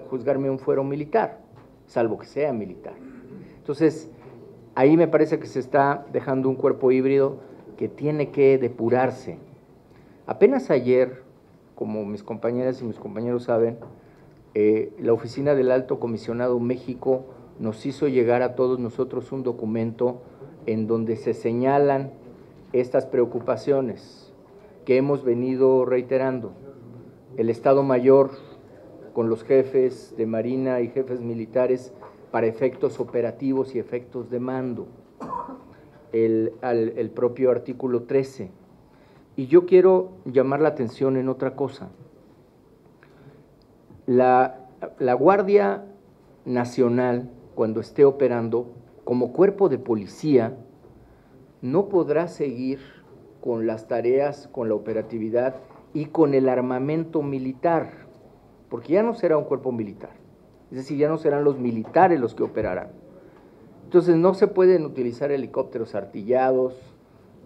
juzgarme un fuero militar, salvo que sea militar. Entonces, ahí me parece que se está dejando un cuerpo híbrido que tiene que depurarse. Apenas ayer, como mis compañeras y mis compañeros saben, la Oficina del Alto Comisionado México nos hizo llegar a todos nosotros un documento en donde se señalan estas preocupaciones que hemos venido reiterando. El Estado Mayor con los jefes de Marina y jefes militares para efectos operativos y efectos de mando, el propio artículo 13. Y yo quiero llamar la atención en otra cosa. La Guardia Nacional, cuando esté operando como cuerpo de policía, no podrá seguir con las tareas, con la operatividad y con el armamento militar, porque ya no será un cuerpo militar, es decir, ya no serán los militares los que operarán. Entonces no se pueden utilizar helicópteros artillados,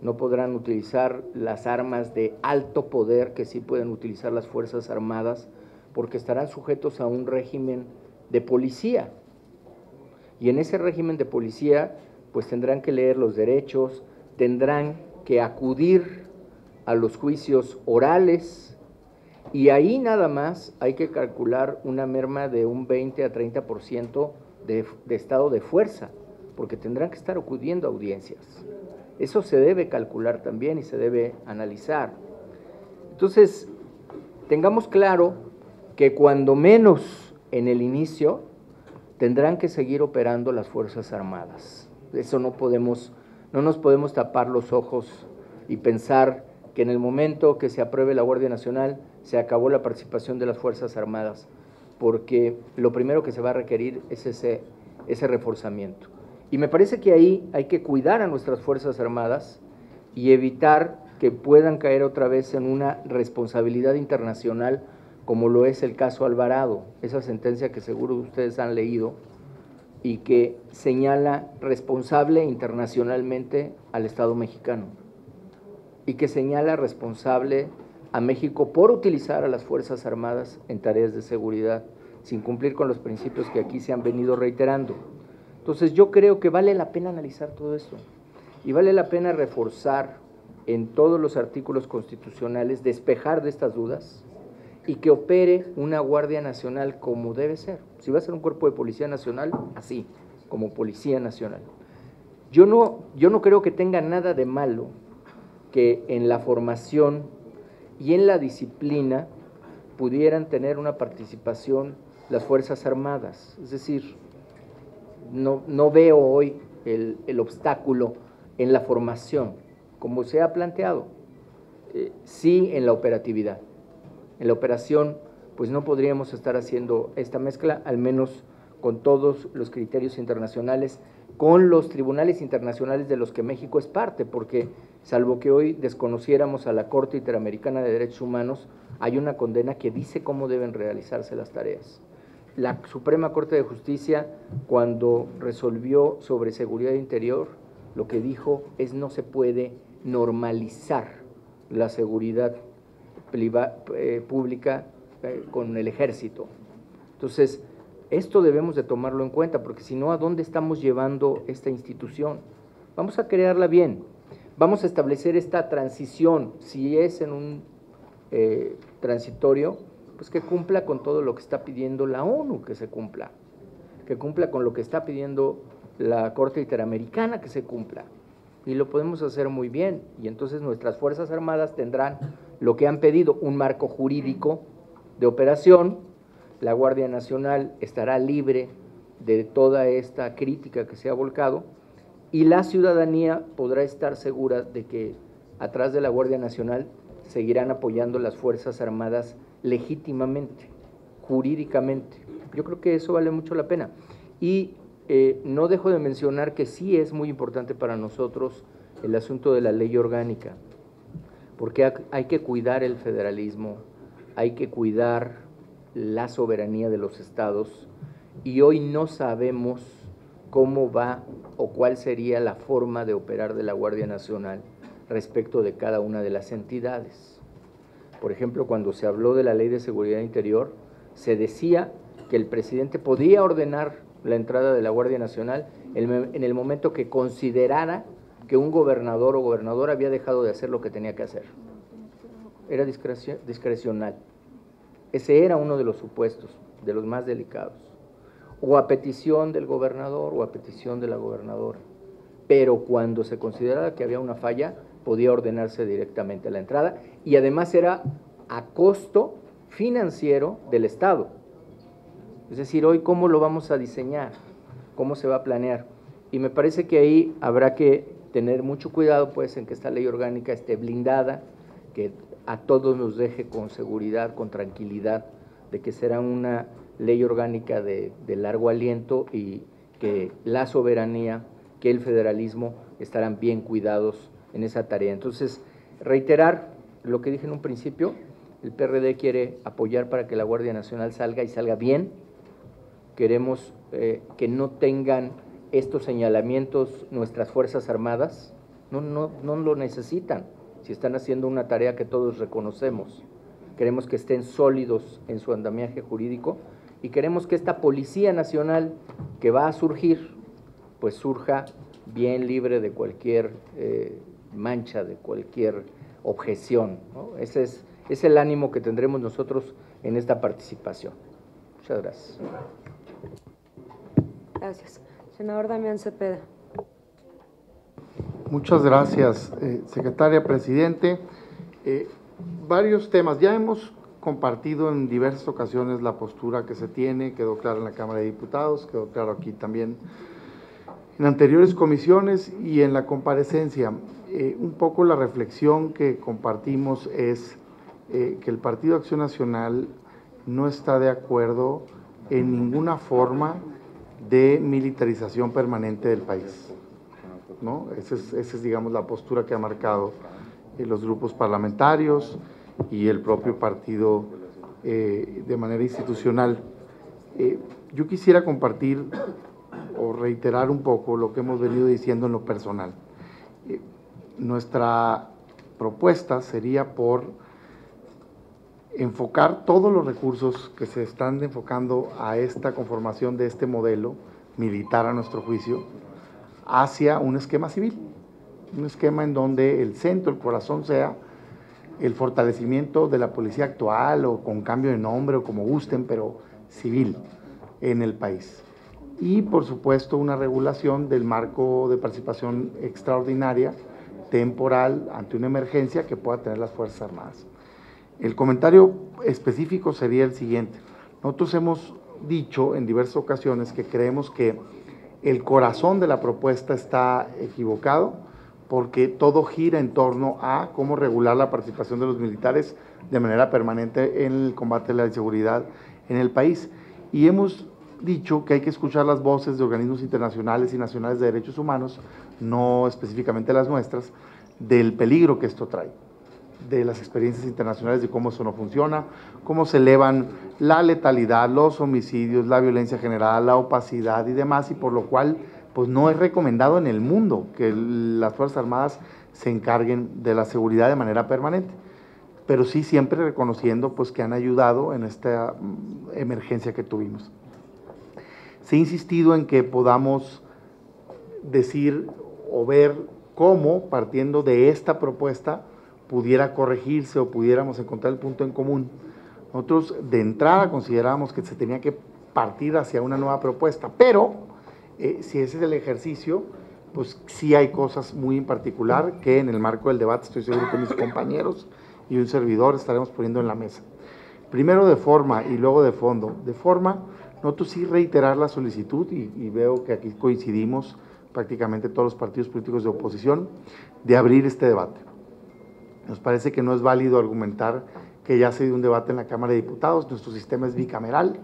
no podrán utilizar las armas de alto poder que sí pueden utilizar las Fuerzas Armadas, porque estarán sujetos a un régimen de policía. Y en ese régimen de policía, pues tendrán que leer los derechos, tendrán que acudir a los juicios orales, y ahí nada más hay que calcular una merma de un 20 a 30% de estado de fuerza, porque tendrán que estar acudiendo a audiencias. Eso se debe calcular también y se debe analizar. Entonces, tengamos claro que cuando menos en el inicio tendrán que seguir operando las Fuerzas Armadas. Eso no nos podemos tapar los ojos y pensar que en el momento que se apruebe la Guardia Nacional se acabó la participación de las Fuerzas Armadas, porque lo primero que se va a requerir es ese reforzamiento. Y me parece que ahí hay que cuidar a nuestras Fuerzas Armadas y evitar que puedan caer otra vez en una responsabilidad internacional, como lo es el caso Alvarado, esa sentencia que seguro ustedes han leído y que señala responsable internacionalmente al Estado mexicano y que señala responsable a México por utilizar a las Fuerzas Armadas en tareas de seguridad, sin cumplir con los principios que aquí se han venido reiterando. Entonces yo creo que vale la pena analizar todo esto y vale la pena reforzar en todos los artículos constitucionales, despejar de estas dudas y que opere una Guardia Nacional como debe ser. Si va a ser un cuerpo de Policía Nacional, así, como Policía Nacional. Yo no creo que tenga nada de malo que en la formación y en la disciplina pudieran tener una participación las Fuerzas Armadas. Es decir, no veo hoy el obstáculo en la formación, como se ha planteado, sí en la operatividad. En la operación, pues no podríamos estar haciendo esta mezcla, al menos con todos los criterios internacionales, con los tribunales internacionales de los que México es parte, porque salvo que hoy desconociéramos a la Corte Interamericana de Derechos Humanos, hay una condena que dice cómo deben realizarse las tareas. La Suprema Corte de Justicia, cuando resolvió sobre seguridad interior, lo que dijo es no se puede normalizar la seguridad pública con el ejército. Entonces, esto debemos de tomarlo en cuenta, porque si no, ¿a dónde estamos llevando esta institución? Vamos a crearla bien, vamos a establecer esta transición, si es en un transitorio, pues que cumpla con todo lo que está pidiendo la ONU que se cumpla con lo que está pidiendo la Corte Interamericana que se cumpla, y lo podemos hacer muy bien, y entonces nuestras Fuerzas Armadas tendrán lo que han pedido, un marco jurídico de operación, la Guardia Nacional estará libre de toda esta crítica que se ha volcado, y la ciudadanía podrá estar segura de que atrás de la Guardia Nacional seguirán apoyando las Fuerzas Armadas legítimamente, jurídicamente. Yo creo que eso vale mucho la pena. Y no dejo de mencionar que sí es muy importante para nosotros el asunto de la ley orgánica, porque hay que cuidar el federalismo, hay que cuidar la soberanía de los estados, y hoy no sabemos cómo va o cuál sería la forma de operar de la Guardia Nacional respecto de cada una de las entidades. Por ejemplo, cuando se habló de la Ley de Seguridad Interior, se decía que el presidente podía ordenar la entrada de la Guardia Nacional en el momento que considerara que un gobernador o gobernadora había dejado de hacer lo que tenía que hacer. Era discrecional. Ese era uno de los supuestos, de los más delicados. O a petición del gobernador o a petición de la gobernadora. Pero cuando se consideraba que había una falla, podía ordenarse directamente la entrada, y además era a costo financiero del Estado. Es decir, hoy cómo lo vamos a diseñar, cómo se va a planear. Y me parece que ahí habrá que tener mucho cuidado, pues, en que esta ley orgánica esté blindada, que a todos nos deje con seguridad, con tranquilidad, de que será una ley orgánica de largo aliento, y que la soberanía, que el federalismo estarán bien cuidados en esa tarea. Entonces, reiterar lo que dije en un principio, el PRD quiere apoyar para que la Guardia Nacional salga y salga bien. Queremos que no tengan estos señalamientos nuestras Fuerzas Armadas, no lo necesitan, si están haciendo una tarea que todos reconocemos. Queremos que estén sólidos en su andamiaje jurídico, y queremos que esta Policía Nacional que va a surgir, pues surja bien libre de cualquier mancha, de cualquier objeción, ¿no? Ese es el ánimo que tendremos nosotros en esta participación. Muchas gracias. Gracias. Senador Damián Cepeda. Muchas gracias, secretaria, presidente. Varios temas. Ya hemos compartido en diversas ocasiones la postura que se tiene, quedó clara en la Cámara de Diputados, quedó claro aquí también en anteriores comisiones y en la comparecencia. Un poco la reflexión que compartimos es que el Partido Acción Nacional no está de acuerdo en ninguna forma de militarización permanente del país, ¿no? Esa es, digamos, la postura que ha marcado los grupos parlamentarios y el propio partido de manera institucional. Yo quisiera compartir o reiterar un poco lo que hemos venido diciendo en lo personal. Nuestra propuesta sería por enfocar todos los recursos que se están enfocando a esta conformación de este modelo militar, a nuestro juicio, hacia un esquema civil, un esquema en donde el centro, el corazón sea el fortalecimiento de la policía actual, o con cambio de nombre, o como gusten, pero civil en el país. Y, por supuesto, una regulación del marco de participación extraordinaria, temporal, ante una emergencia que pueda tener las Fuerzas Armadas. El comentario específico sería el siguiente. Nosotros hemos dicho en diversas ocasiones que creemos que el corazón de la propuesta está equivocado, porque todo gira en torno a cómo regular la participación de los militares de manera permanente en el combate a la inseguridad en el país. Y hemos dicho que hay que escuchar las voces de organismos internacionales y nacionales de derechos humanos, no específicamente las nuestras, del peligro que esto trae, de las experiencias internacionales de cómo eso no funciona, cómo se elevan la letalidad, los homicidios, la violencia general, la opacidad y demás, y por lo cual pues no es recomendado en el mundo que las Fuerzas Armadas se encarguen de la seguridad de manera permanente, pero sí siempre reconociendo pues que han ayudado en esta emergencia que tuvimos. Se ha insistido en que podamos decir o ver cómo, partiendo de esta propuesta, pudiera corregirse o pudiéramos encontrar el punto en común. Nosotros de entrada considerábamos que se tenía que partir hacia una nueva propuesta, pero si ese es el ejercicio, pues sí hay cosas muy en particular que en el marco del debate estoy seguro que mis compañeros y un servidor estaremos poniendo en la mesa. Primero de forma y luego de fondo. De forma, nosotros sí reiterar la solicitud, y veo que aquí coincidimos prácticamente todos los partidos políticos de oposición, de abrir este debate. Nos parece que no es válido argumentar que ya se dio un debate en la Cámara de Diputados, nuestro sistema es bicameral,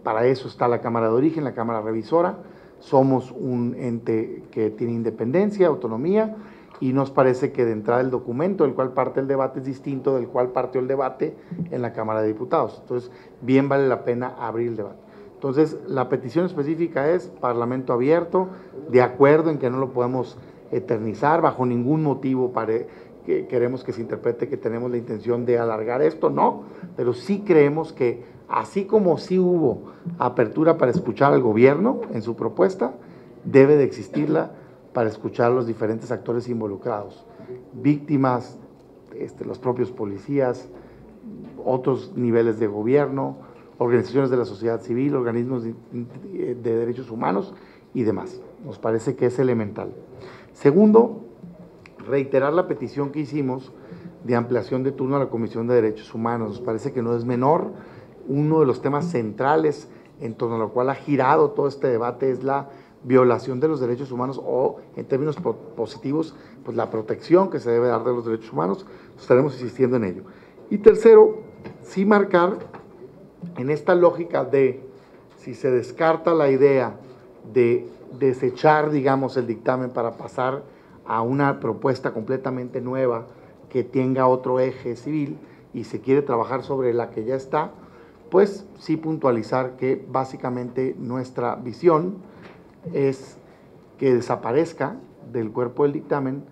para eso está la Cámara de Origen, la Cámara Revisora, somos un ente que tiene independencia, autonomía, y nos parece que de entrada el documento del cual parte el debate es distinto del cual partió el debate en la Cámara de Diputados. Entonces, bien vale la pena abrir el debate. Entonces, la petición específica es Parlamento abierto, de acuerdo en que no lo podemos eternizar, bajo ningún motivo que queremos que se interprete que tenemos la intención de alargar esto, no, pero sí creemos que así como sí hubo apertura para escuchar al gobierno en su propuesta, debe de existirla para escuchar a los diferentes actores involucrados, víctimas, los propios policías, otros niveles de gobierno, organizaciones de la sociedad civil, organismos de derechos humanos y demás. Nos parece que es elemental. Segundo, reiterar la petición que hicimos de ampliación de turno a la Comisión de Derechos Humanos. Nos parece que no es menor. Uno de los temas centrales en torno a lo cual ha girado todo este debate es la violación de los derechos humanos o, en términos positivos, pues la protección que se debe dar de los derechos humanos. Estaremos insistiendo en ello. Y tercero, sí marcar en esta lógica de, si se descarta la idea de desechar, digamos, el dictamen para pasar a una propuesta completamente nueva que tenga otro eje civil y se quiere trabajar sobre la que ya está, pues sí puntualizar que básicamente nuestra visión es que desaparezca del cuerpo del dictamen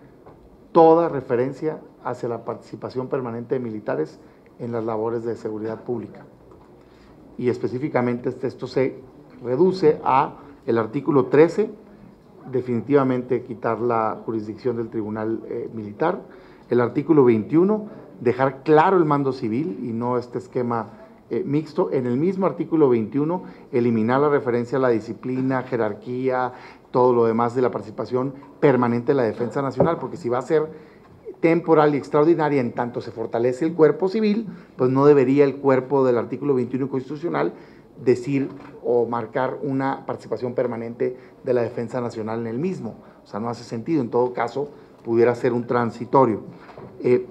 toda referencia hacia la participación permanente de militares en las labores de seguridad pública. Y específicamente esto se reduce a el artículo 13, definitivamente quitar la jurisdicción del tribunal militar, el artículo 21, dejar claro el mando civil y no este esquema mixto. En el mismo artículo 21, eliminar la referencia a la disciplina, jerarquía, todo lo demás de la participación permanente de la defensa nacional, porque si va a ser temporal y extraordinaria en tanto se fortalece el cuerpo civil, pues no debería el cuerpo del artículo 21 constitucional decir o marcar una participación permanente de la defensa nacional en el mismo. O sea, no hace sentido, en todo caso pudiera ser un transitorio.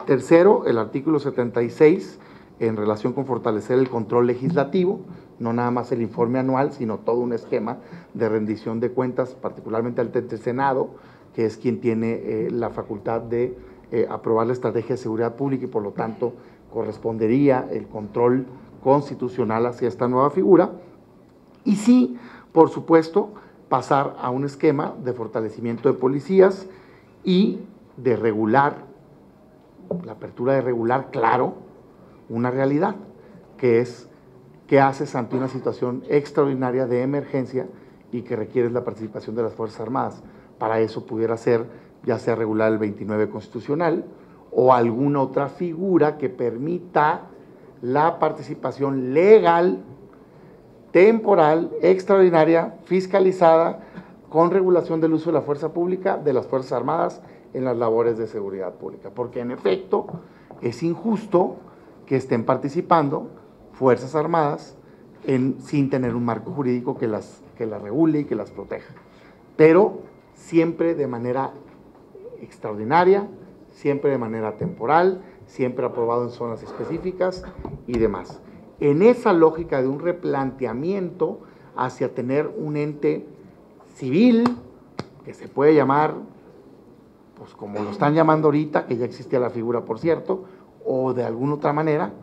Tercero, el artículo 76, en relación con fortalecer el control legislativo, no nada más el informe anual, sino todo un esquema de rendición de cuentas, particularmente al Senado, que es quien tiene la facultad de aprobar la estrategia de seguridad pública y por lo tanto correspondería el control constitucional hacia esta nueva figura. Y sí, por supuesto, pasar a un esquema de fortalecimiento de policías y de regular, la apertura de regular, claro, una realidad, que es qué haces ante una situación extraordinaria de emergencia y que requiere la participación de las Fuerzas Armadas. Para eso pudiera ser, ya sea regular el 29 constitucional o alguna otra figura que permita la participación legal, temporal, extraordinaria, fiscalizada, con regulación del uso de la fuerza pública, de las Fuerzas Armadas en las labores de seguridad pública. Porque en efecto es injusto que estén participando Fuerzas Armadas sin tener un marco jurídico que las regule y que las proteja. Pero siempre de manera extraordinaria, siempre de manera temporal, siempre aprobado en zonas específicas y demás. En esa lógica de un replanteamiento hacia tener un ente civil, que se puede llamar, pues como lo están llamando ahorita, que ya existía la figura, por cierto, o de alguna otra manera,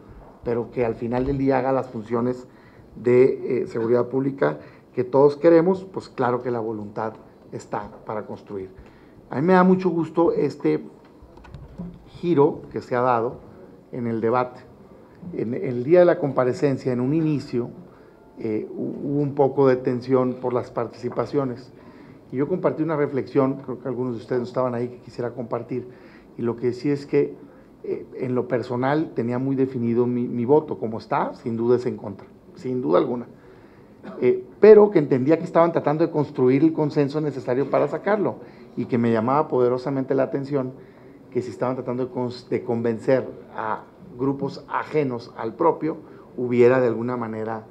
pero que al final del día haga las funciones de seguridad pública que todos queremos, pues claro que la voluntad está para construir. A mí me da mucho gusto este giro que se ha dado en el debate. En el día de la comparecencia, en un inicio, hubo un poco de tensión por las participaciones. Y yo compartí una reflexión, creo que algunos de ustedes no estaban ahí, que quisiera compartir. Y lo que decía es que en lo personal tenía muy definido mi voto, como está, sin duda es en contra, sin duda alguna. Pero que entendía que estaban tratando de construir el consenso necesario para sacarlo y que me llamaba poderosamente la atención que si estaban tratando de convencer a grupos ajenos al propio, hubiera de alguna manera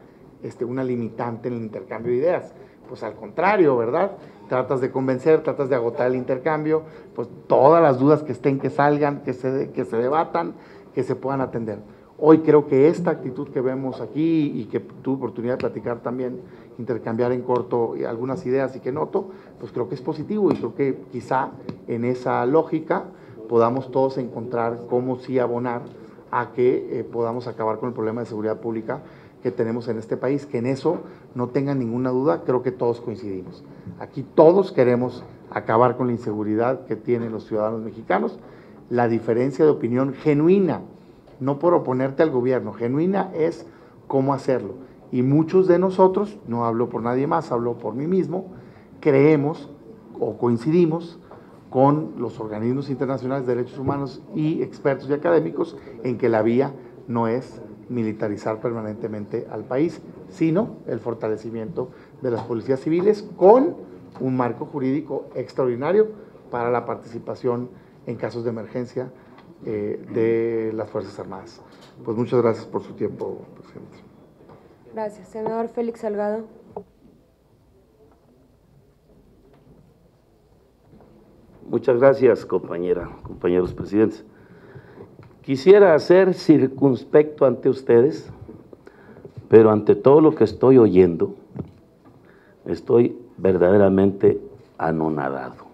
una limitante en el intercambio de ideas. Pues al contrario, ¿verdad? Tratas de convencer, tratas de agotar el intercambio, pues todas las dudas que estén, que salgan, que se debatan, que se puedan atender. Hoy creo que esta actitud que vemos aquí y que tuve oportunidad de platicar también, intercambiar en corto algunas ideas y que noto, pues creo que es positivo y creo que quizá en esa lógica podamos todos encontrar cómo sí abonar a que podamos acabar con el problema de seguridad pública que tenemos en este país, que en eso no tengan ninguna duda, creo que todos coincidimos. Aquí todos queremos acabar con la inseguridad que tienen los ciudadanos mexicanos. La diferencia de opinión genuina, no por oponerte al gobierno, genuina es cómo hacerlo. Y muchos de nosotros, no hablo por nadie más, hablo por mí mismo, creemos o coincidimos con los organismos internacionales de derechos humanos y expertos y académicos en que la vía no es militarizar permanentemente al país, sino el fortalecimiento de las policías civiles con un marco jurídico extraordinario para la participación en casos de emergencia de las Fuerzas Armadas. Pues muchas gracias por su tiempo, presidente. Gracias. Senador Félix Salgado. Muchas gracias, compañeros presidentes. Quisiera ser circunspecto ante ustedes, pero ante todo lo que estoy oyendo, estoy verdaderamente anonadado.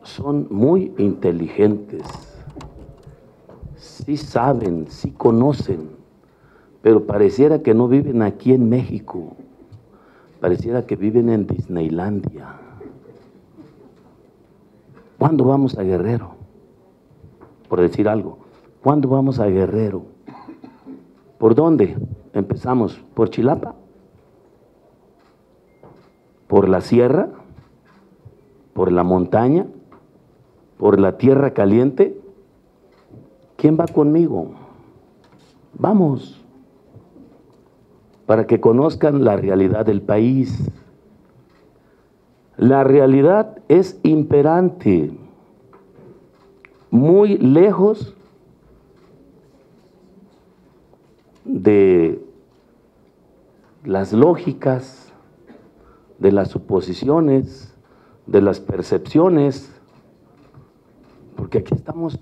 Son muy inteligentes, sí saben, sí conocen, pero pareciera que no viven aquí en México, pareciera que viven en Disneylandia. ¿Cuándo vamos a Guerrero? Por decir algo, ¿cuándo vamos a Guerrero? ¿Por dónde? Empezamos, ¿por Chilapa? ¿Por la sierra? ¿Por la montaña? ¿Por la tierra caliente? ¿Quién va conmigo? Vamos, para que conozcan la realidad del país. La realidad es imperante, muy lejos de las lógicas, de las suposiciones, de las percepciones, porque aquí estamos.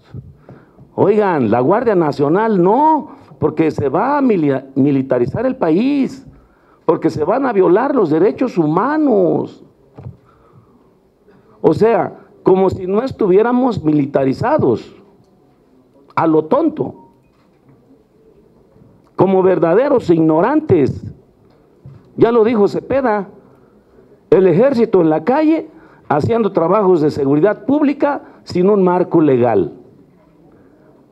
Oigan, la Guardia Nacional no, porque se va a militarizar el país, porque se van a violar los derechos humanos. O sea, como si no estuviéramos militarizados, a lo tonto, como verdaderos ignorantes. Ya lo dijo Cepeda, el ejército en la calle haciendo trabajos de seguridad pública sin un marco legal.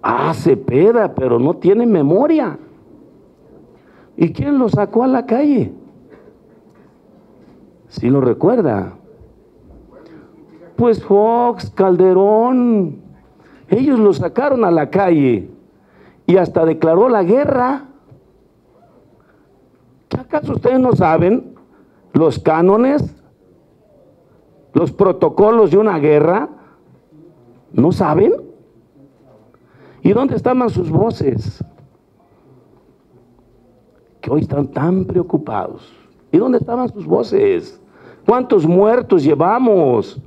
Ah, Cepeda, pero no tiene memoria. ¿Y quién lo sacó a la calle? ¿Sí lo recuerda? Pues Fox, Calderón, ellos lo sacaron a la calle y hasta declaró la guerra. ¿Qué acaso ustedes no saben los cánones, los protocolos de una guerra? ¿No saben? ¿Y dónde estaban sus voces? Que hoy están tan preocupados. ¿Y dónde estaban sus voces? ¿Cuántos muertos llevamos?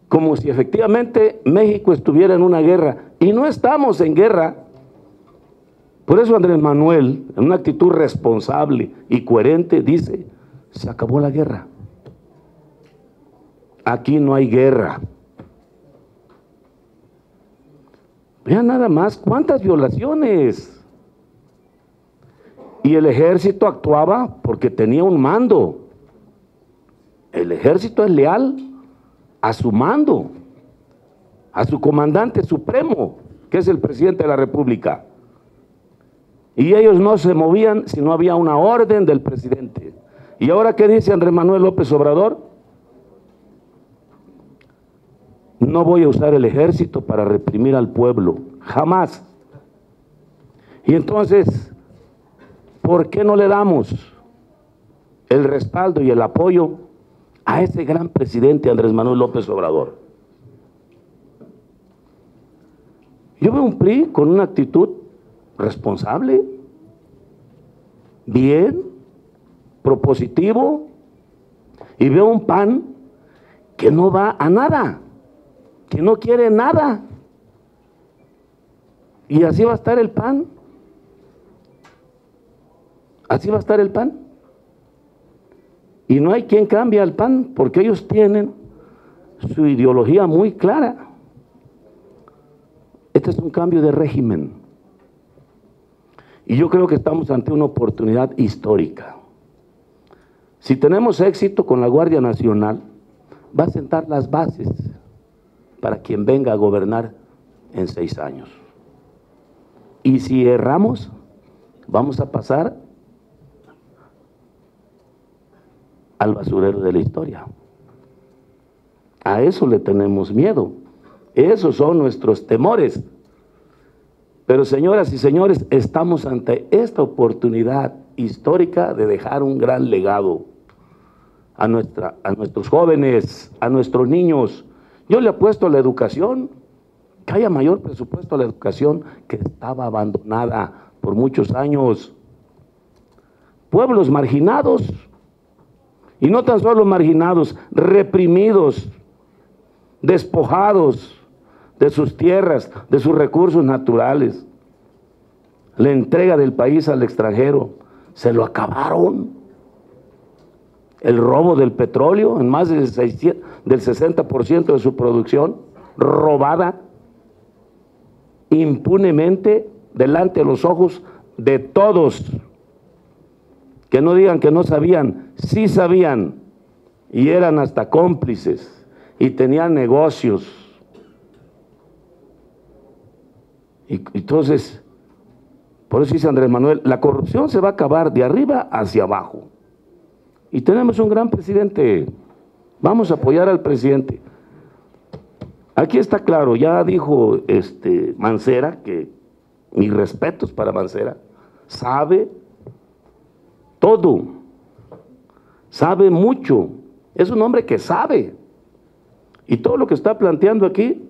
Como si efectivamente México estuviera en una guerra, y no estamos en guerra. Por eso Andrés Manuel, en una actitud responsable y coherente, dice, se acabó la guerra. Aquí no hay guerra. Vean nada más cuántas violaciones. Y el ejército actuaba porque tenía un mando. El ejército es leal a su mando, a su comandante supremo, que es el presidente de la República. Y ellos no se movían si no había una orden del presidente. ¿Y ahora qué dice Andrés Manuel López Obrador? No voy a usar el ejército para reprimir al pueblo, jamás. Y entonces, ¿por qué no le damos el respaldo y el apoyo a ese gran presidente Andrés Manuel López Obrador? Yo veo un PRI con una actitud responsable, bien, propositivo, y veo un PAN que no va a nada, que no quiere nada. Y así va a estar el PAN. Así va a estar el PAN. Y no hay quien cambie al PAN, porque ellos tienen su ideología muy clara. Este es un cambio de régimen. Y yo creo que estamos ante una oportunidad histórica. Si tenemos éxito con la Guardia Nacional, va a sentar las bases para quien venga a gobernar en 6 años. Y si erramos, vamos a pasar al basurero de la historia. A eso le tenemos miedo. Esos son nuestros temores. Pero señoras y señores, estamos ante esta oportunidad histórica de dejar un gran legado a nuestros jóvenes, a nuestros niños. Yo le apuesto a la educación, que haya mayor presupuesto a la educación, que estaba abandonada por muchos años. Pueblos marginados, y no tan solo marginados, reprimidos, despojados de sus tierras, de sus recursos naturales. La entrega del país al extranjero, se lo acabaron. El robo del petróleo, en más del 60% de su producción, robada impunemente delante de los ojos de todos. Que no digan que no sabían, sí sabían, y eran hasta cómplices, y tenían negocios. Y entonces, por eso dice Andrés Manuel, la corrupción se va a acabar de arriba hacia abajo. Y tenemos un gran presidente, vamos a apoyar al presidente. Aquí está claro, ya dijo Mancera, que mis respetos para Mancera, sabe todo, sabe mucho, es un hombre que sabe, y todo lo que está planteando aquí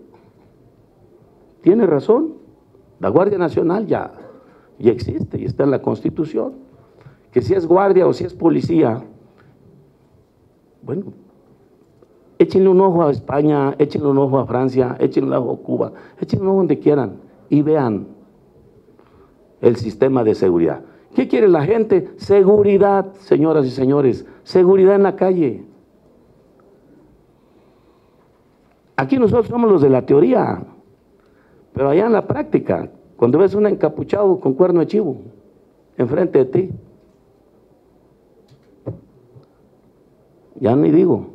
tiene razón. La Guardia Nacional ya existe y está en la Constitución, que si es guardia o si es policía, bueno, échenle un ojo a España, échenle un ojo a Francia, échenle un ojo a Cuba, échenle un ojo donde quieran y vean el sistema de seguridad. ¿Qué quiere la gente? Seguridad, señoras y señores, seguridad en la calle. Aquí nosotros somos los de la teoría, pero allá en la práctica, cuando ves un encapuchado con cuerno de chivo enfrente de ti, ya ni digo,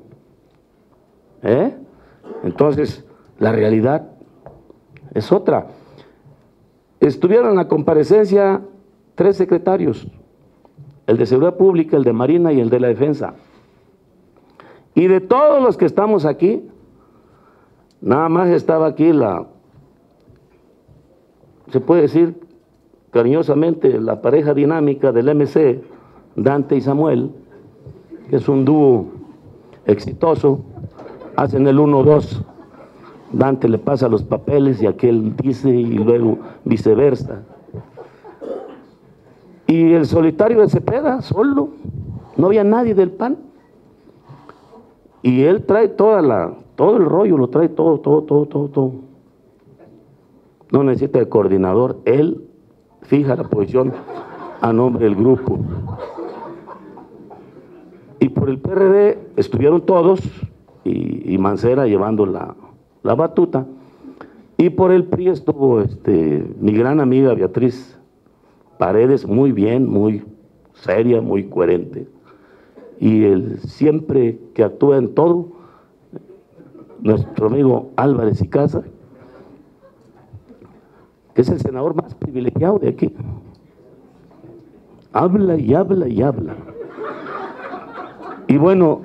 Entonces, la realidad es otra. Estuvieron en la comparecencia 3 secretarios, el de Seguridad Pública, el de Marina y el de la Defensa. Y de todos los que estamos aquí, nada más estaba aquí se puede decir cariñosamente, la pareja dinámica del MC, Dante y Samuel, que es un dúo exitoso, hacen el 1-2, Dante le pasa los papeles y aquel dice y luego viceversa. Y el solitario de Cepeda, solo, no había nadie del PAN. Y él trae todo el rollo, lo trae todo. No necesita de coordinador, él fija la posición a nombre del grupo. Y por el PRD estuvieron todos, y Mancera llevando la batuta. Y por el PRI estuvo mi gran amiga Beatriz Paredes, muy bien, muy seria, muy coherente. Y él siempre que actúa en todo, nuestro amigo Álvarez y Casa, que es el senador más privilegiado de aquí. Habla y habla y habla. Y bueno,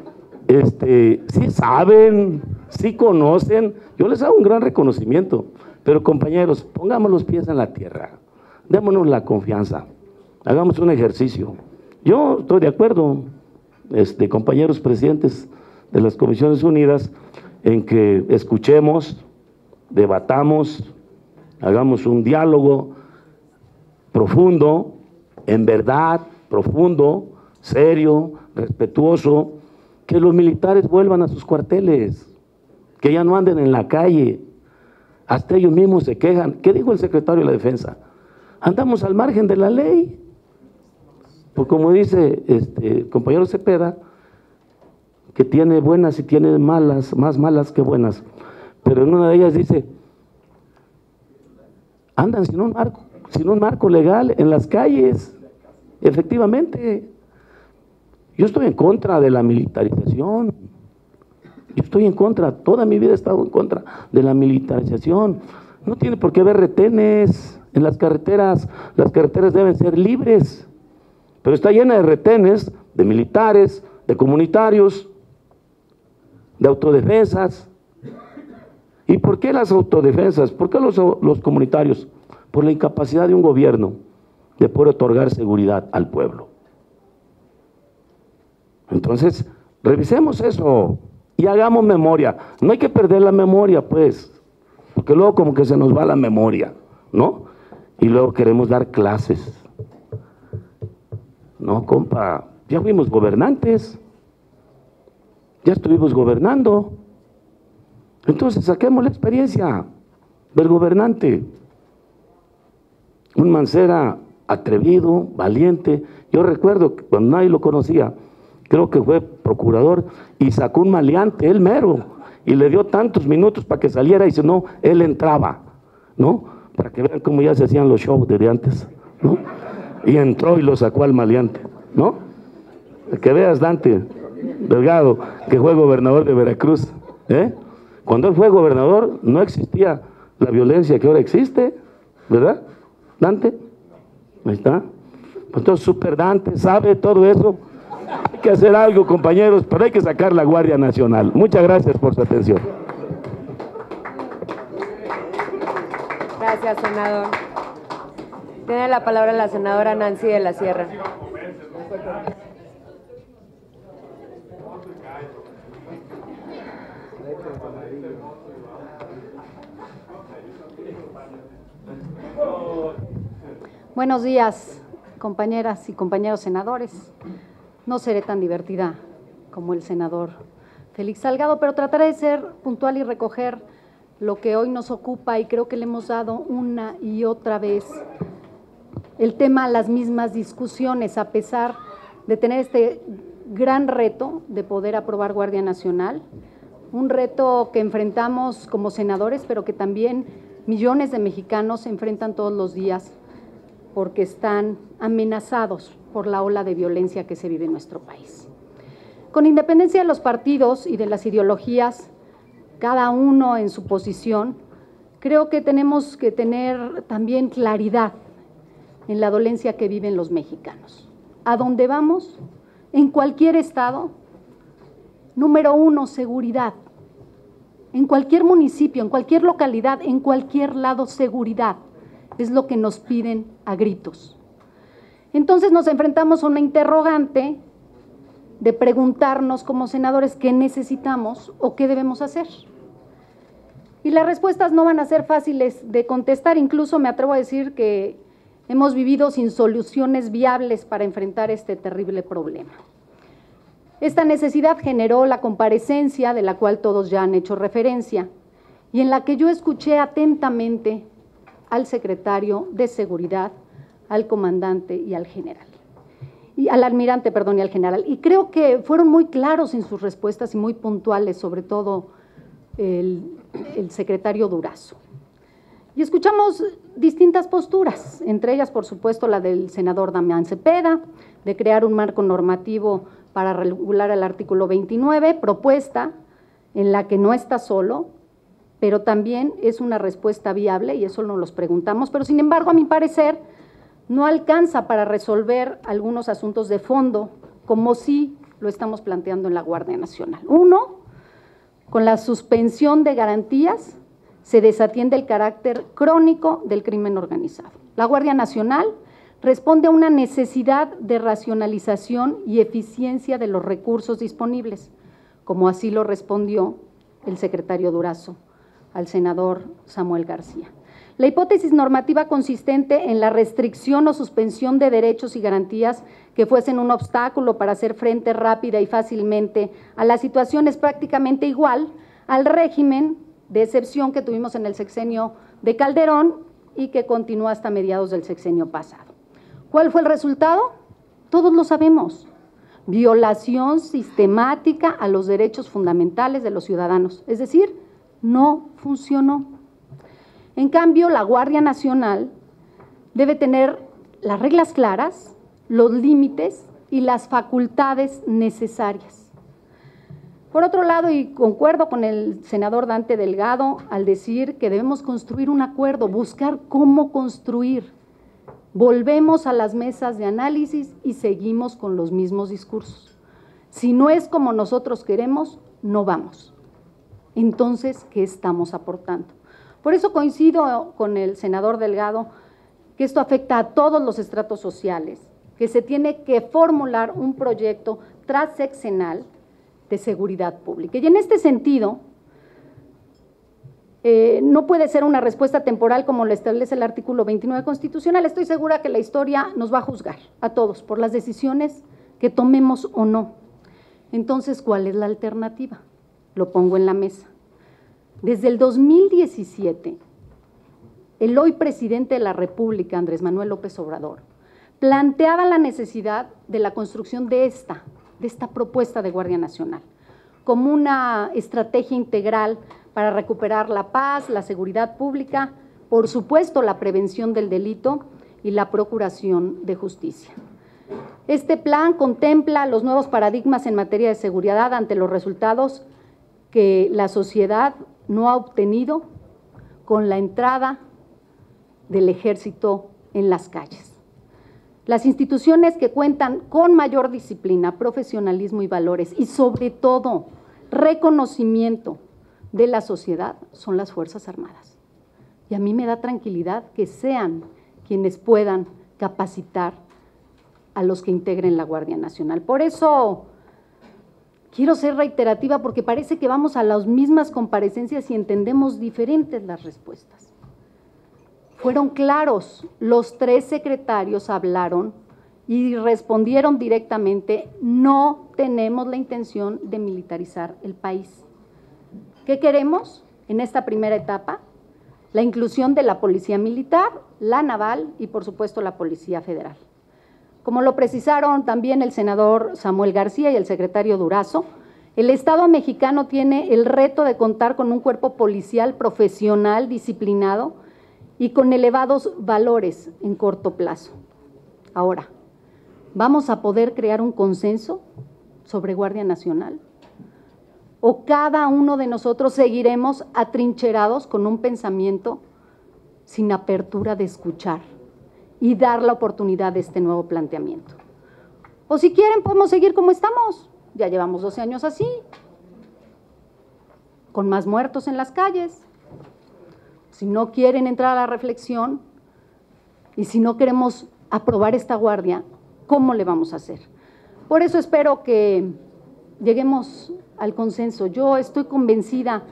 sí saben, sí conocen, yo les hago un gran reconocimiento, pero compañeros, pongamos los pies en la tierra, démonos la confianza, hagamos un ejercicio. Yo estoy de acuerdo, compañeros presidentes de las Comisiones Unidas, en que escuchemos, debatamos, hagamos un diálogo profundo, en verdad, profundo, serio, respetuoso, que los militares vuelvan a sus cuarteles, que ya no anden en la calle. Hasta ellos mismos se quejan. ¿Qué dijo el secretario de la Defensa? Andamos al margen de la ley. Pues como dice el compañero Cepeda, que tiene buenas y tiene malas, más malas que buenas. Pero en una de ellas dice, andan sin un marco legal en las calles. Efectivamente, yo estoy en contra de la militarización. Yo estoy en contra, toda mi vida he estado en contra de la militarización. No tiene por qué haber retenes en las carreteras deben ser libres, pero está llena de retenes, de militares, de comunitarios, de autodefensas. ¿Y por qué las autodefensas? ¿Por qué los comunitarios? Por la incapacidad de un gobierno de poder otorgar seguridad al pueblo. Entonces, revisemos eso y hagamos memoria. No hay que perder la memoria, pues, porque luego como que se nos va la memoria, ¿no? Y luego queremos dar clases. No, compa, ya fuimos gobernantes, ya estuvimos gobernando. Entonces, saquemos la experiencia del gobernante. Un Mancera atrevido, valiente. Yo recuerdo que cuando nadie lo conocía, creo que fue procurador y sacó un maleante, él mero, y le dio tantos minutos para que saliera y si no, él entraba, ¿no? Para que vean cómo ya se hacían los shows desde antes, ¿no? Y entró y lo sacó al maleante, ¿no? Que veas Dante Delgado, que fue gobernador de Veracruz, ¿eh? Cuando él fue gobernador no existía la violencia que ahora existe, ¿verdad, Dante? Ahí está. Entonces, Super Dante sabe todo eso. Hay que hacer algo, compañeros, pero hay que sacar la Guardia Nacional. Muchas gracias por su atención. Gracias, senador. Tiene la palabra la senadora Nancy de la Sierra. Buenos días, compañeras y compañeros senadores. No seré tan divertida como el senador Félix Salgado, pero trataré de ser puntual y recoger lo que hoy nos ocupa, y creo que le hemos dado una y otra vez el tema a las mismas discusiones, a pesar de tener este gran reto de poder aprobar Guardia Nacional, un reto que enfrentamos como senadores, pero que también millones de mexicanos se enfrentan todos los días porque están amenazados por la ola de violencia que se vive en nuestro país. Con independencia de los partidos y de las ideologías, cada uno en su posición, creo que tenemos que tener también claridad en la dolencia que viven los mexicanos. A donde vamos, en cualquier estado, número uno, seguridad. En cualquier municipio, en cualquier localidad, en cualquier lado, seguridad. Es lo que nos piden a gritos. Entonces nos enfrentamos a una interrogante de preguntarnos como senadores qué necesitamos o qué debemos hacer. Y las respuestas no van a ser fáciles de contestar, incluso me atrevo a decir que hemos vivido sin soluciones viables para enfrentar este terrible problema. Esta necesidad generó la comparecencia de la cual todos ya han hecho referencia y en la que yo escuché atentamente al secretario de Seguridad, al comandante y al general, y al almirante, perdón, y al general. Y creo que fueron muy claros en sus respuestas y muy puntuales, sobre todo el secretario Durazo. Y escuchamos distintas posturas, entre ellas, por supuesto, la del senador Damián Cepeda, de crear un marco normativo para regular el artículo 29, propuesta en la que no está solo, pero también es una respuesta viable, y eso nos los preguntamos, pero sin embargo, a mi parecer, no alcanza para resolver algunos asuntos de fondo, como sí lo estamos planteando en la Guardia Nacional. Uno, con la suspensión de garantías, se desatiende el carácter crónico del crimen organizado. La Guardia Nacional responde a una necesidad de racionalización y eficiencia de los recursos disponibles, como así lo respondió el secretario Durazo al senador Samuel García. La hipótesis normativa consistente en la restricción o suspensión de derechos y garantías que fuesen un obstáculo para hacer frente rápida y fácilmente a la situación es prácticamente igual al régimen de excepción que tuvimos en el sexenio de Calderón y que continuó hasta mediados del sexenio pasado. ¿Cuál fue el resultado? Todos lo sabemos. Violación sistemática a los derechos fundamentales de los ciudadanos, es decir, no funcionó. En cambio, la Guardia Nacional debe tener las reglas claras, los límites y las facultades necesarias. Por otro lado, y concuerdo con el senador Dante Delgado al decir que debemos construir un acuerdo, buscar cómo construir. Volvemos a las mesas de análisis y seguimos con los mismos discursos. Si no es como nosotros queremos, no vamos. Entonces, ¿qué estamos aportando? Por eso coincido con el senador Delgado que esto afecta a todos los estratos sociales, que se tiene que formular un proyecto transeccional de seguridad pública. Y en este sentido, no puede ser una respuesta temporal como lo establece el artículo 29 constitucional. Estoy segura que la historia nos va a juzgar a todos por las decisiones que tomemos o no. Entonces, ¿cuál es la alternativa? Lo pongo en la mesa. Desde el 2017, el hoy presidente de la República, Andrés Manuel López Obrador, planteaba la necesidad de la construcción de esta propuesta de Guardia Nacional, como una estrategia integral para recuperar la paz, la seguridad pública, por supuesto la prevención del delito y la procuración de justicia. Este plan contempla los nuevos paradigmas en materia de seguridad ante los resultados que la sociedad no ha obtenido con la entrada del ejército en las calles. Las instituciones que cuentan con mayor disciplina, profesionalismo y valores y sobre todo reconocimiento de la sociedad son las Fuerzas Armadas. Y a mí me da tranquilidad que sean quienes puedan capacitar a los que integren la Guardia Nacional. Por eso quiero ser reiterativa porque parece que vamos a las mismas comparecencias y entendemos diferentes las respuestas. Fueron claros, los 3 secretarios hablaron y respondieron directamente: no tenemos la intención de militarizar el país. ¿Qué queremos en esta primera etapa? La inclusión de la Policía Militar, la Naval y, por supuesto, la Policía Federal. Como lo precisaron también el senador Samuel García y el secretario Durazo, el Estado mexicano tiene el reto de contar con un cuerpo policial profesional, disciplinado y con elevados valores en corto plazo. Ahora, ¿vamos a poder crear un consenso sobre Guardia Nacional? ¿O cada uno de nosotros seguiremos atrincherados con un pensamiento sin apertura de escuchar y dar la oportunidad de este nuevo planteamiento? O si quieren, podemos seguir como estamos. Ya llevamos 12 años así, con más muertos en las calles. Si no quieren entrar a la reflexión y si no queremos aprobar esta guardia, ¿cómo le vamos a hacer? Por eso espero que lleguemos al consenso. Yo estoy convencida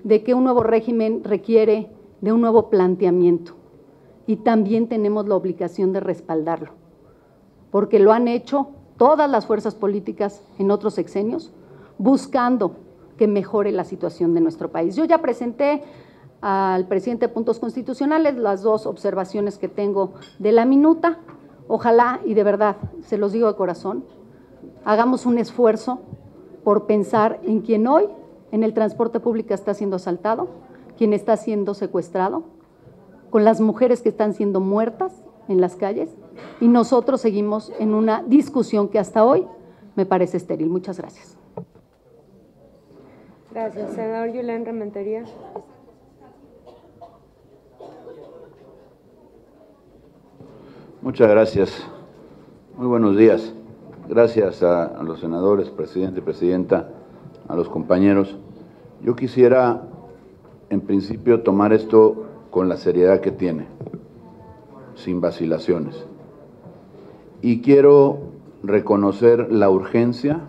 de que un nuevo régimen requiere de un nuevo planteamiento y también tenemos la obligación de respaldarlo, porque lo han hecho todas las fuerzas políticas en otros sexenios, buscando que mejore la situación de nuestro país. Yo ya presenté al presidente de Puntos Constitucionales las 2 observaciones que tengo de la minuta. Ojalá, y de verdad, se los digo de corazón, hagamos un esfuerzo por pensar en quien hoy en el transporte público está siendo asaltado, quien está siendo secuestrado, con las mujeres que están siendo muertas en las calles, y nosotros seguimos en una discusión que hasta hoy me parece estéril. Muchas gracias. Gracias. Senador Yulán Rementería. Muchas gracias. Muy buenos días. Gracias a los senadores, presidente y presidenta, a los compañeros. Yo quisiera, en principio, tomar esto con la seriedad que tiene, sin vacilaciones. Y quiero reconocer la urgencia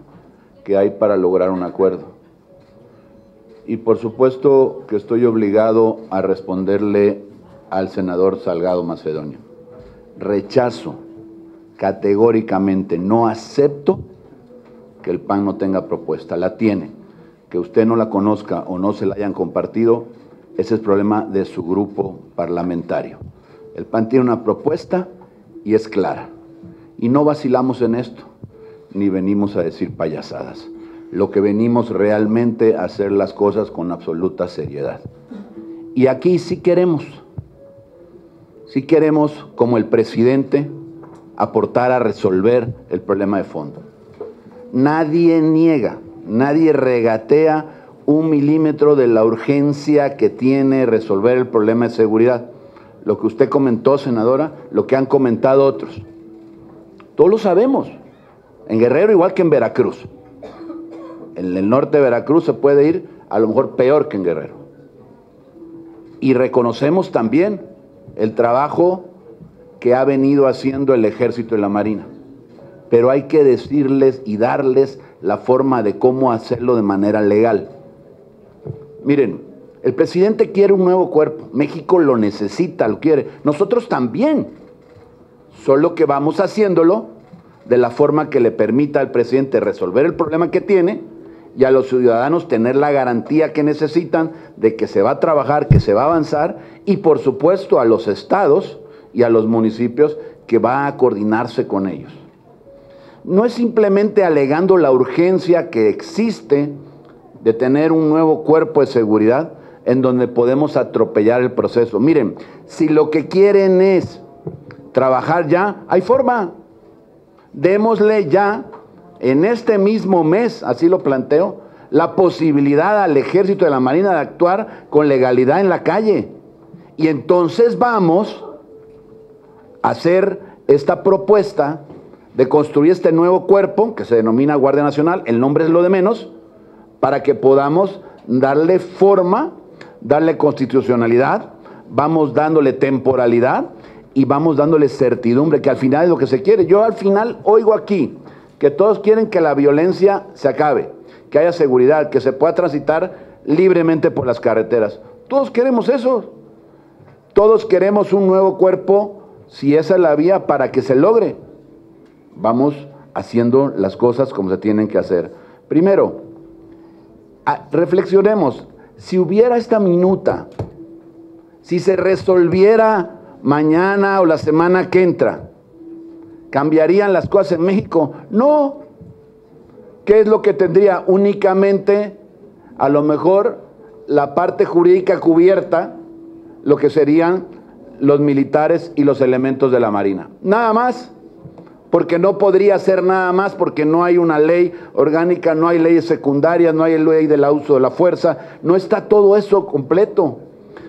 que hay para lograr un acuerdo. Y por supuesto que estoy obligado a responderle al senador Salgado Macedonio. Rechazo categóricamente, no acepto que el PAN no tenga propuesta, la tiene. Que usted no la conozca o no se la hayan compartido, ese es problema de su grupo parlamentario. El PAN tiene una propuesta y es clara. Y no vacilamos en esto, ni venimos a decir payasadas. Lo que venimos realmente a hacer las cosas con absoluta seriedad. Y aquí sí queremos, como el presidente, aportar a resolver el problema de fondo. Nadie niega, nadie regatea un milímetro de la urgencia que tiene resolver el problema de seguridad. Lo que usted comentó, senadora, lo que han comentado otros. Todos lo sabemos. En Guerrero igual que en Veracruz. En el norte de Veracruz se puede ir a lo mejor peor que en Guerrero. Y reconocemos también el trabajo que ha venido haciendo el Ejército y la Marina. Pero hay que decirles y darles la forma de cómo hacerlo de manera legal. Miren, el presidente quiere un nuevo cuerpo. México lo necesita, lo quiere. Nosotros también. Solo que vamos haciéndolo de la forma que le permita al presidente resolver el problema que tiene y a los ciudadanos tener la garantía que necesitan de que se va a trabajar, que se va a avanzar, y por supuesto a los estados y a los municipios que va a coordinarse con ellos. No es simplemente alegando la urgencia que existe de tener un nuevo cuerpo de seguridad en donde podemos atropellar el proceso. Miren, si lo que quieren es trabajar ya, hay forma. Démosle ya, en este mismo mes, así lo planteo, la posibilidad al Ejército y a la Marina de actuar con legalidad en la calle. Y entonces vamos a hacer esta propuesta de construir este nuevo cuerpo, que se denomina Guardia Nacional, el nombre es lo de menos, para que podamos darle forma, darle constitucionalidad, vamos dándole temporalidad y vamos dándole certidumbre, que al final es lo que se quiere. Yo al final oigo aquí que todos quieren que la violencia se acabe, que haya seguridad, que se pueda transitar libremente por las carreteras. Todos queremos eso. Todos queremos un nuevo cuerpo, si esa es la vía para que se logre. Vamos haciendo las cosas como se tienen que hacer. Primero, reflexionemos, si hubiera esta minuta, si se resolviera mañana o la semana que entra, ¿cambiarían las cosas en México? No. ¿Qué es lo que tendría? Únicamente, a lo mejor, la parte jurídica cubierta, lo que serían los militares y los elementos de la Marina. Nada más. Porque no podría ser nada más, porque no hay una ley orgánica, no hay leyes secundarias, no hay ley del uso de la fuerza, no está todo eso completo.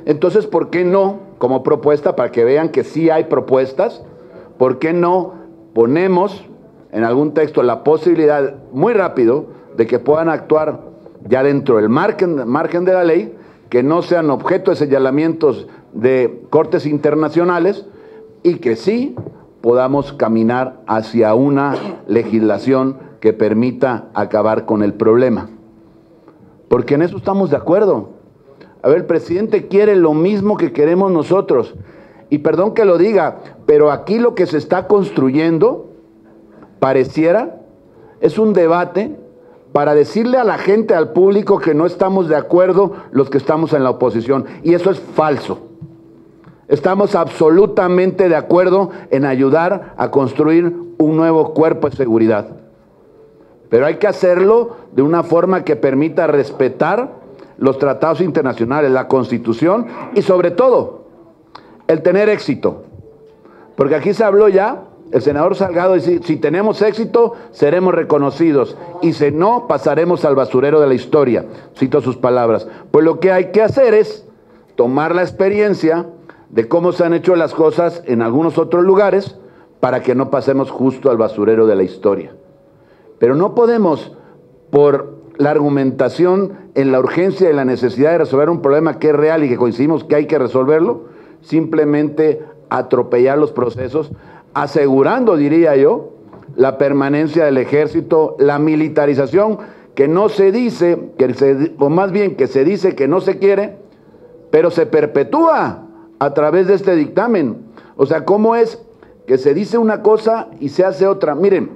Entonces, ¿por qué no, como propuesta, para que vean que sí hay propuestas, por qué no ponemos en algún texto la posibilidad muy rápido de que puedan actuar ya dentro del margen de la ley, que no sean objeto de señalamientos de cortes internacionales y que sí podamos caminar hacia una legislación que permita acabar con el problema. Porque en eso estamos de acuerdo. A ver, el presidente quiere lo mismo que queremos nosotros. Y perdón que lo diga, pero aquí lo que se está construyendo, pareciera, es un debate para decirle a la gente, al público, que no estamos de acuerdo los que estamos en la oposición. Y eso es falso. Estamos absolutamente de acuerdo en ayudar a construir un nuevo cuerpo de seguridad. Pero hay que hacerlo de una forma que permita respetar los tratados internacionales, la Constitución y sobre todo el tener éxito. Porque aquí se habló ya, el senador Salgado dice, si tenemos éxito seremos reconocidos y si no pasaremos al basurero de la historia. Cito sus palabras. Pues lo que hay que hacer es tomar la experiencia de cómo se han hecho las cosas en algunos otros lugares para que no pasemos justo al basurero de la historia. Pero no podemos, por la argumentación en la urgencia y la necesidad de resolver un problema que es real y que coincidimos que hay que resolverlo, simplemente atropellar los procesos, asegurando, diría yo, la permanencia del ejército, la militarización, que no se dice, o más bien que se dice que no se quiere, pero se perpetúa a través de este dictamen. O sea, ¿cómo es que se dice una cosa y se hace otra? Miren,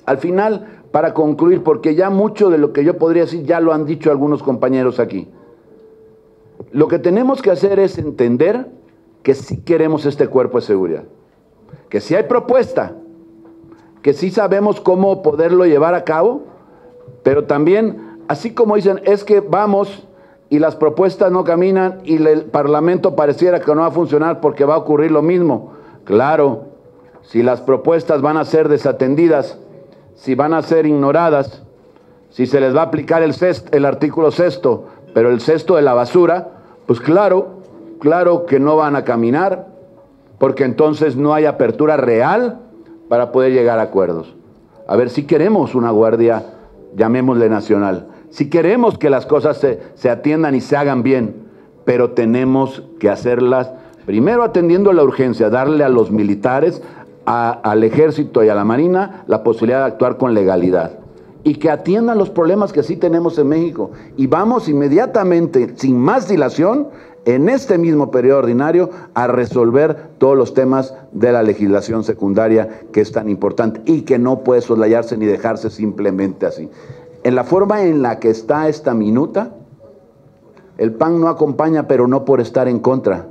al final, para concluir, porque ya mucho de lo que yo podría decir ya lo han dicho algunos compañeros aquí, lo que tenemos que hacer es entender que sí queremos este cuerpo de seguridad, que sí hay propuesta, que sí sabemos cómo poderlo llevar a cabo, pero también, así como dicen, es que vamos y las propuestas no caminan y el Parlamento pareciera que no va a funcionar porque va a ocurrir lo mismo. Claro, si las propuestas van a ser desatendidas, si van a ser ignoradas, si se les va a aplicar el artículo 6º, pero el 6º de la basura, pues claro que no van a caminar, porque entonces no hay apertura real para poder llegar a acuerdos. A ver, si queremos una guardia, llamémosle nacional, si queremos que las cosas se atiendan y se hagan bien, pero tenemos que hacerlas primero atendiendo la urgencia, darle a los militares, al ejército y a la marina la posibilidad de actuar con legalidad y que atiendan los problemas que sí tenemos en México. Y vamos inmediatamente, sin más dilación, en este mismo periodo ordinario, a resolver todos los temas de la legislación secundaria que es tan importante y que no puede soslayarse ni dejarse simplemente así. En la forma en la que está esta minuta, el PAN no acompaña, pero no por estar en contra,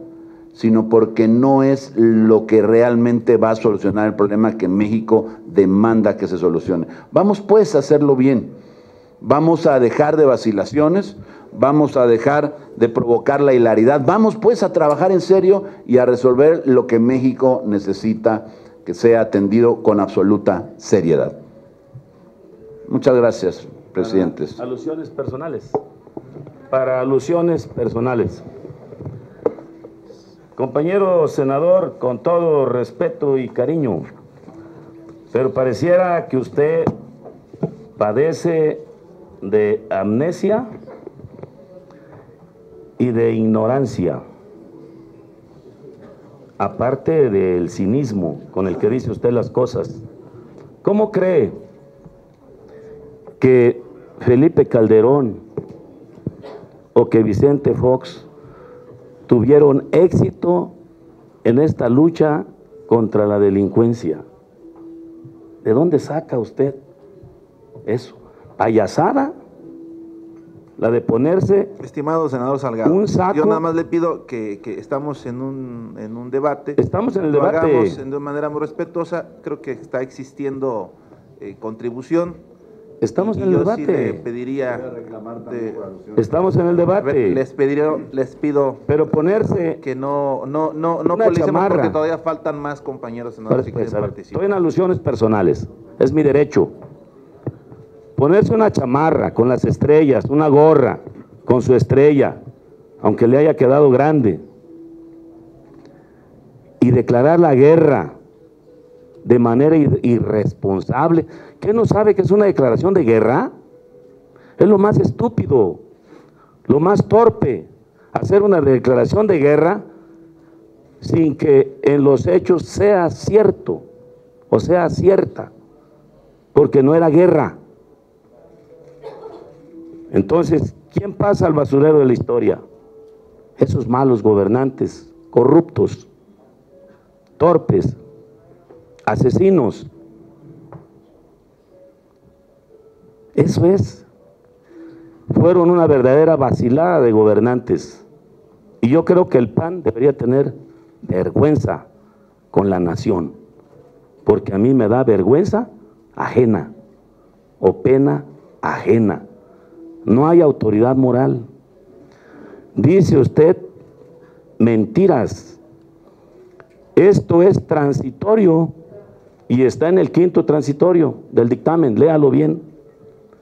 sino porque no es lo que realmente va a solucionar el problema que México demanda que se solucione. Vamos pues a hacerlo bien, vamos a dejar de vacilaciones, vamos a dejar de provocar la hilaridad, vamos pues a trabajar en serio y a resolver lo que México necesita que sea atendido con absoluta seriedad. Muchas gracias, presidentes. Para alusiones personales. Para alusiones personales. Compañero senador, con todo respeto y cariño, pero pareciera que usted padece de amnesia y de ignorancia, aparte del cinismo con el que dice usted las cosas. ¿Cómo cree que Felipe Calderón o que Vicente Fox tuvieron éxito en esta lucha contra la delincuencia? ¿De dónde saca usted eso? ¿Payasada? La de ponerse, estimado senador Salgado, un saco. Yo nada más le pido que estamos en un debate. Estamos en el lo debate. Hagamos de manera muy respetuosa. Creo que está existiendo contribución. Estamos en el debate. Sí le pediría. Estamos en el debate. Les pido. Pero ponerse que no una policemos chamarra. porque todavía faltan más compañeros senadores que quieren participar. Estoy en alusiones personales. Es mi derecho. Ponerse una chamarra con las estrellas, una gorra con su estrella, aunque le haya quedado grande, y declarar la guerra de manera irresponsable. ¿Qué no sabe que es una declaración de guerra? Es lo más estúpido, lo más torpe, hacer una declaración de guerra sin que en los hechos sea cierto o sea cierta, porque no era guerra. Entonces, ¿quién pasa al basurero de la historia? Esos malos gobernantes, corruptos, torpes, asesinos. Eso es. Fueron una verdadera vacilada de gobernantes. Y yo creo que el PAN debería tener vergüenza con la nación, porque a mí me da vergüenza ajena o pena ajena. No hay autoridad moral. Dice usted mentiras. Esto es transitorio y está en el 5º transitorio del dictamen, léalo bien.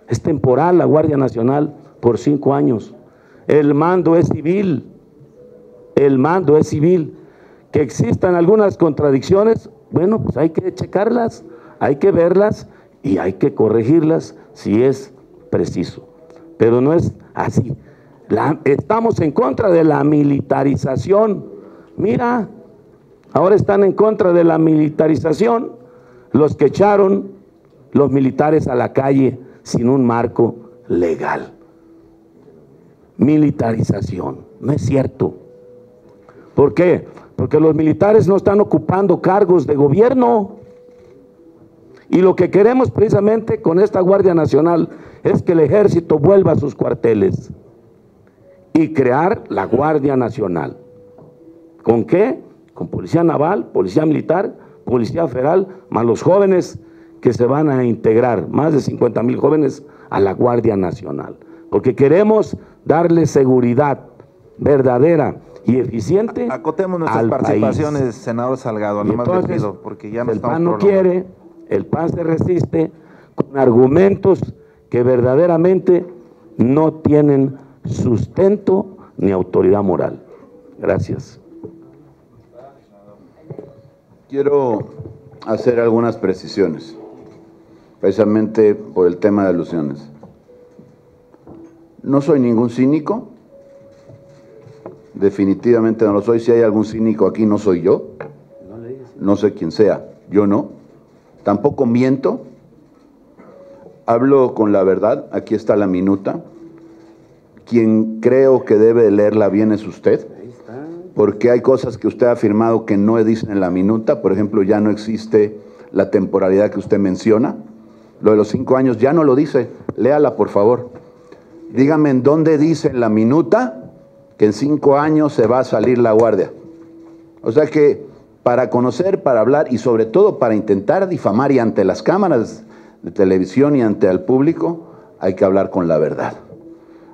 Es temporal la Guardia Nacional por 5 años. El mando es civil. El mando es civil. Que existan algunas contradicciones, bueno, pues hay que checarlas, hay que verlas y hay que corregirlas si es preciso. Pero no es así. Estamos en contra de la militarización. Mira, ahora están en contra de la militarización los que echaron los militares a la calle sin un marco legal. Militarización, no es cierto. ¿Por qué? Porque los militares no están ocupando cargos de gobierno. Y lo que queremos precisamente con esta Guardia Nacional es que el Ejército vuelva a sus cuarteles y crear la Guardia Nacional. ¿Con qué? Con Policía Naval, Policía Militar, Policía Federal, más los jóvenes que se van a integrar, más de 50,000 jóvenes a la Guardia Nacional. Porque queremos darle seguridad verdadera y eficiente. Acotemos nuestras participaciones, país. Senador Salgado, nomás le pido, porque ya no el PAN no quiere, el PAN se resiste con argumentos que verdaderamente no tienen sustento ni autoridad moral. Gracias. Quiero hacer algunas precisiones, precisamente por el tema de alusiones. No soy ningún cínico, definitivamente no lo soy. Si hay algún cínico aquí, no soy yo, no sé quién sea, yo no. Tampoco miento, hablo con la verdad, aquí está la minuta. Quien creo que debe leerla bien es usted, porque hay cosas que usted ha afirmado que no dicen en la minuta. Por ejemplo, ya no existe la temporalidad que usted menciona. Lo de los 5 años ya no lo dice, léala por favor. Dígame en dónde dice en la minuta que en 5 años se va a salir la Guardia. O sea que para conocer, para hablar y sobre todo para intentar difamar y ante las cámaras de televisión y ante el público, hay que hablar con la verdad.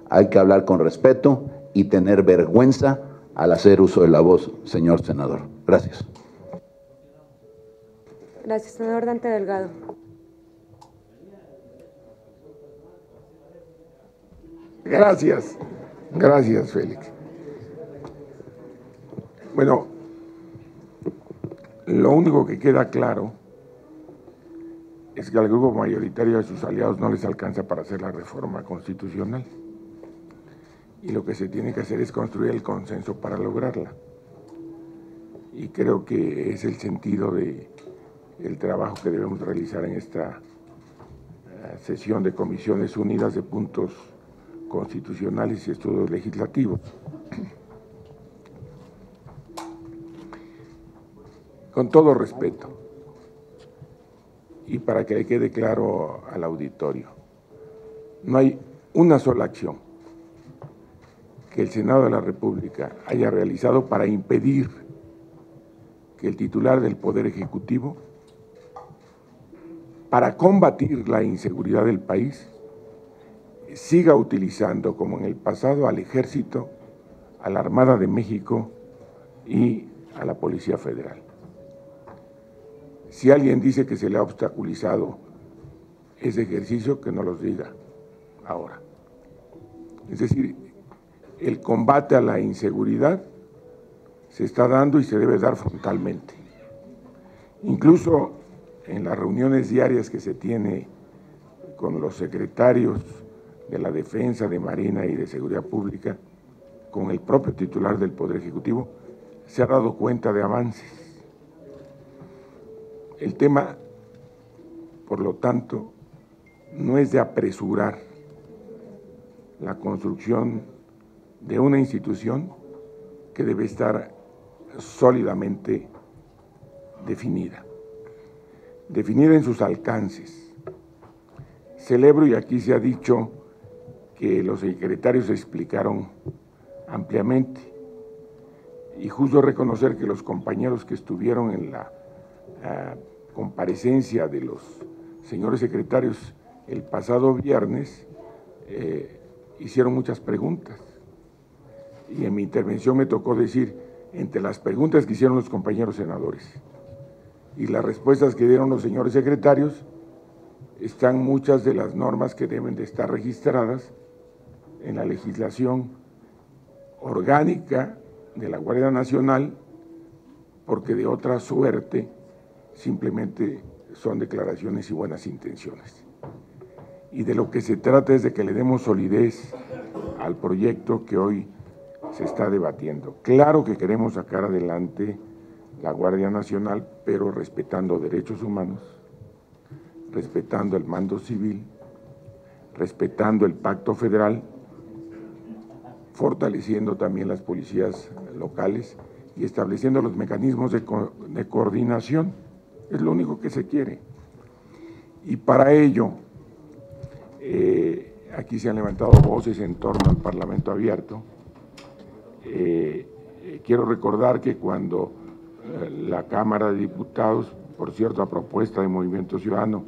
Hay que hablar con respeto y tener vergüenza al hacer uso de la voz, señor senador. Gracias. Gracias, senador Dante Delgado. Gracias, gracias, Félix. Bueno, lo único que queda claro es que al grupo mayoritario de sus aliados no les alcanza para hacer la reforma constitucional. Y lo que se tiene que hacer es construir el consenso para lograrla. Y creo que es el sentido del trabajo que debemos realizar en esta sesión de Comisiones Unidas de Puntos Constitucionales y Estudios Legislativos. Con todo respeto, y para que le quede claro al auditorio, no hay una sola acción que el Senado de la República haya realizado para impedir que el titular del Poder Ejecutivo, para combatir la inseguridad del país, siga utilizando, como en el pasado, al Ejército, a la Armada de México y a la Policía Federal. Si alguien dice que se le ha obstaculizado ese ejercicio, que no los diga ahora. Es decir, el combate a la inseguridad se está dando y se debe dar frontalmente. Incluso en las reuniones diarias que se tiene con los secretarios de la Defensa, de Marina y de Seguridad Pública, con el propio titular del Poder Ejecutivo, se ha dado cuenta de avances. El tema, por lo tanto, no es de apresurar la construcción de una institución que debe estar sólidamente definida en sus alcances. Celebro, y aquí se ha dicho, que los secretarios explicaron ampliamente, y justo reconocer que los compañeros que estuvieron en la comparecencia de los señores secretarios el pasado viernes hicieron muchas preguntas. Y en mi intervención me tocó decir, entre las preguntas que hicieron los compañeros senadores y las respuestas que dieron los señores secretarios, están muchas de las normas que deben de estar registradas en la legislación orgánica de la Guardia Nacional, porque de otra suerte simplemente son declaraciones y buenas intenciones. Y de lo que se trata es de que le demos solidez al proyecto que hoy se está debatiendo. Claro que queremos sacar adelante la Guardia Nacional, pero respetando derechos humanos, respetando el mando civil, respetando el pacto federal, fortaleciendo también las policías locales y estableciendo los mecanismos de coordinación. Es lo único que se quiere. Y para ello, aquí se han levantado voces en torno al Parlamento abierto. Quiero recordar que cuando la Cámara de Diputados, por cierto, a propuesta de Movimiento Ciudadano,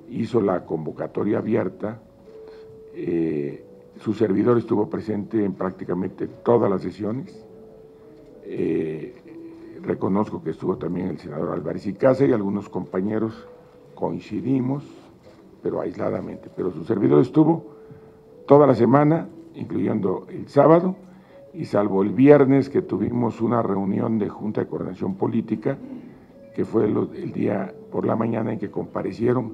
hizo la convocatoria abierta, su servidor estuvo presente en prácticamente todas las sesiones. Reconozco que estuvo también el senador Álvarez y Casa y algunos compañeros coincidimos, pero aisladamente. Pero su servidor estuvo toda la semana, incluyendo el sábado, y salvo el viernes que tuvimos una reunión de Junta de Coordinación Política, que fue el día por la mañana en que comparecieron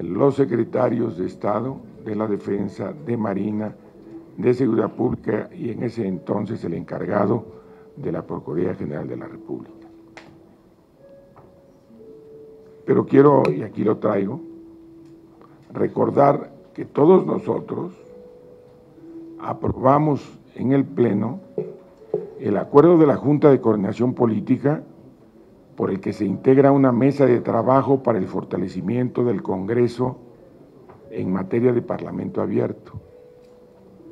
los secretarios de Estado, de la Defensa, de Marina, de Seguridad Pública y en ese entonces el encargado de la Procuraduría General de la República. Pero quiero, y aquí lo traigo, recordar que todos nosotros aprobamos en el Pleno el acuerdo de la Junta de Coordinación Política por el que se integra una mesa de trabajo para el fortalecimiento del Congreso en materia de Parlamento abierto.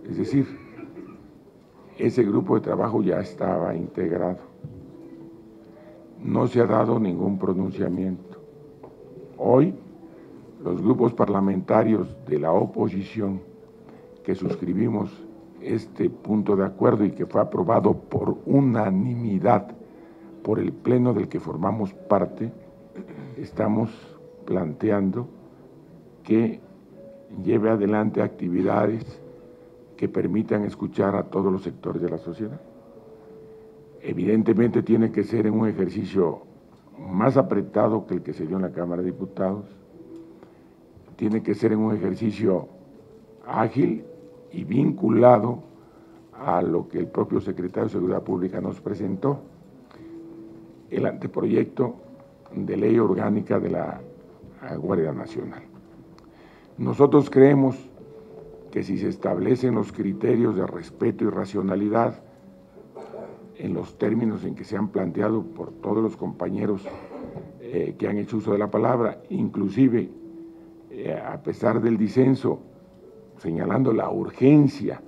Es decir, ese grupo de trabajo ya estaba integrado. No se ha dado ningún pronunciamiento. Hoy, los grupos parlamentarios de la oposición que suscribimos este punto de acuerdo y que fue aprobado por unanimidad por el Pleno del que formamos parte, estamos planteando que lleve adelante actividades que permitan escuchar a todos los sectores de la sociedad. Evidentemente tiene que ser en un ejercicio más apretado que el que se dio en la Cámara de Diputados, tiene que ser en un ejercicio ágil y vinculado a lo que el propio secretario de Seguridad Pública nos presentó, el anteproyecto de ley orgánica de la Guardia Nacional. Nosotros creemos que si se establecen los criterios de respeto y racionalidad en los términos en que se han planteado por todos los compañeros que han hecho uso de la palabra, inclusive a pesar del disenso, señalando la urgencia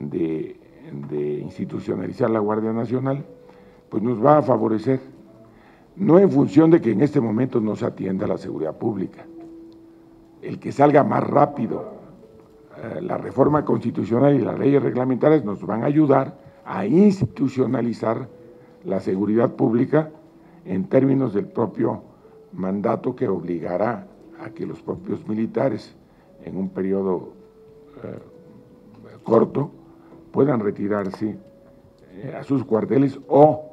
de institucionalizar la Guardia Nacional, pues nos va a favorecer, no en función de que en este momento no se atienda la seguridad pública, el que salga más rápido la reforma constitucional y las leyes reglamentarias nos van a ayudar a institucionalizar la seguridad pública en términos del propio mandato que obligará a que los propios militares en un periodo corto puedan retirarse a sus cuarteles o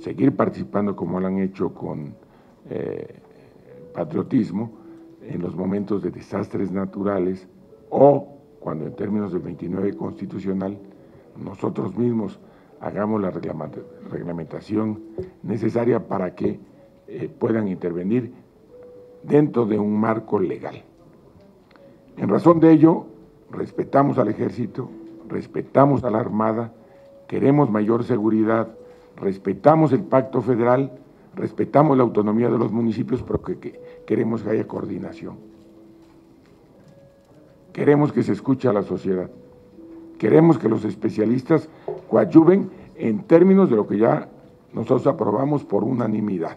seguir participando como lo han hecho con patriotismo en los momentos de desastres naturales o cuando en términos del 29 constitucional nosotros mismos hagamos la reglamentación necesaria para que puedan intervenir dentro de un marco legal. En razón de ello, respetamos al Ejército, respetamos a la Armada, queremos mayor seguridad, respetamos el Pacto Federal, respetamos la autonomía de los municipios, pero queremos que haya coordinación. Queremos que se escuche a la sociedad. Queremos que los especialistas coadyuven en términos de lo que ya nosotros aprobamos por unanimidad,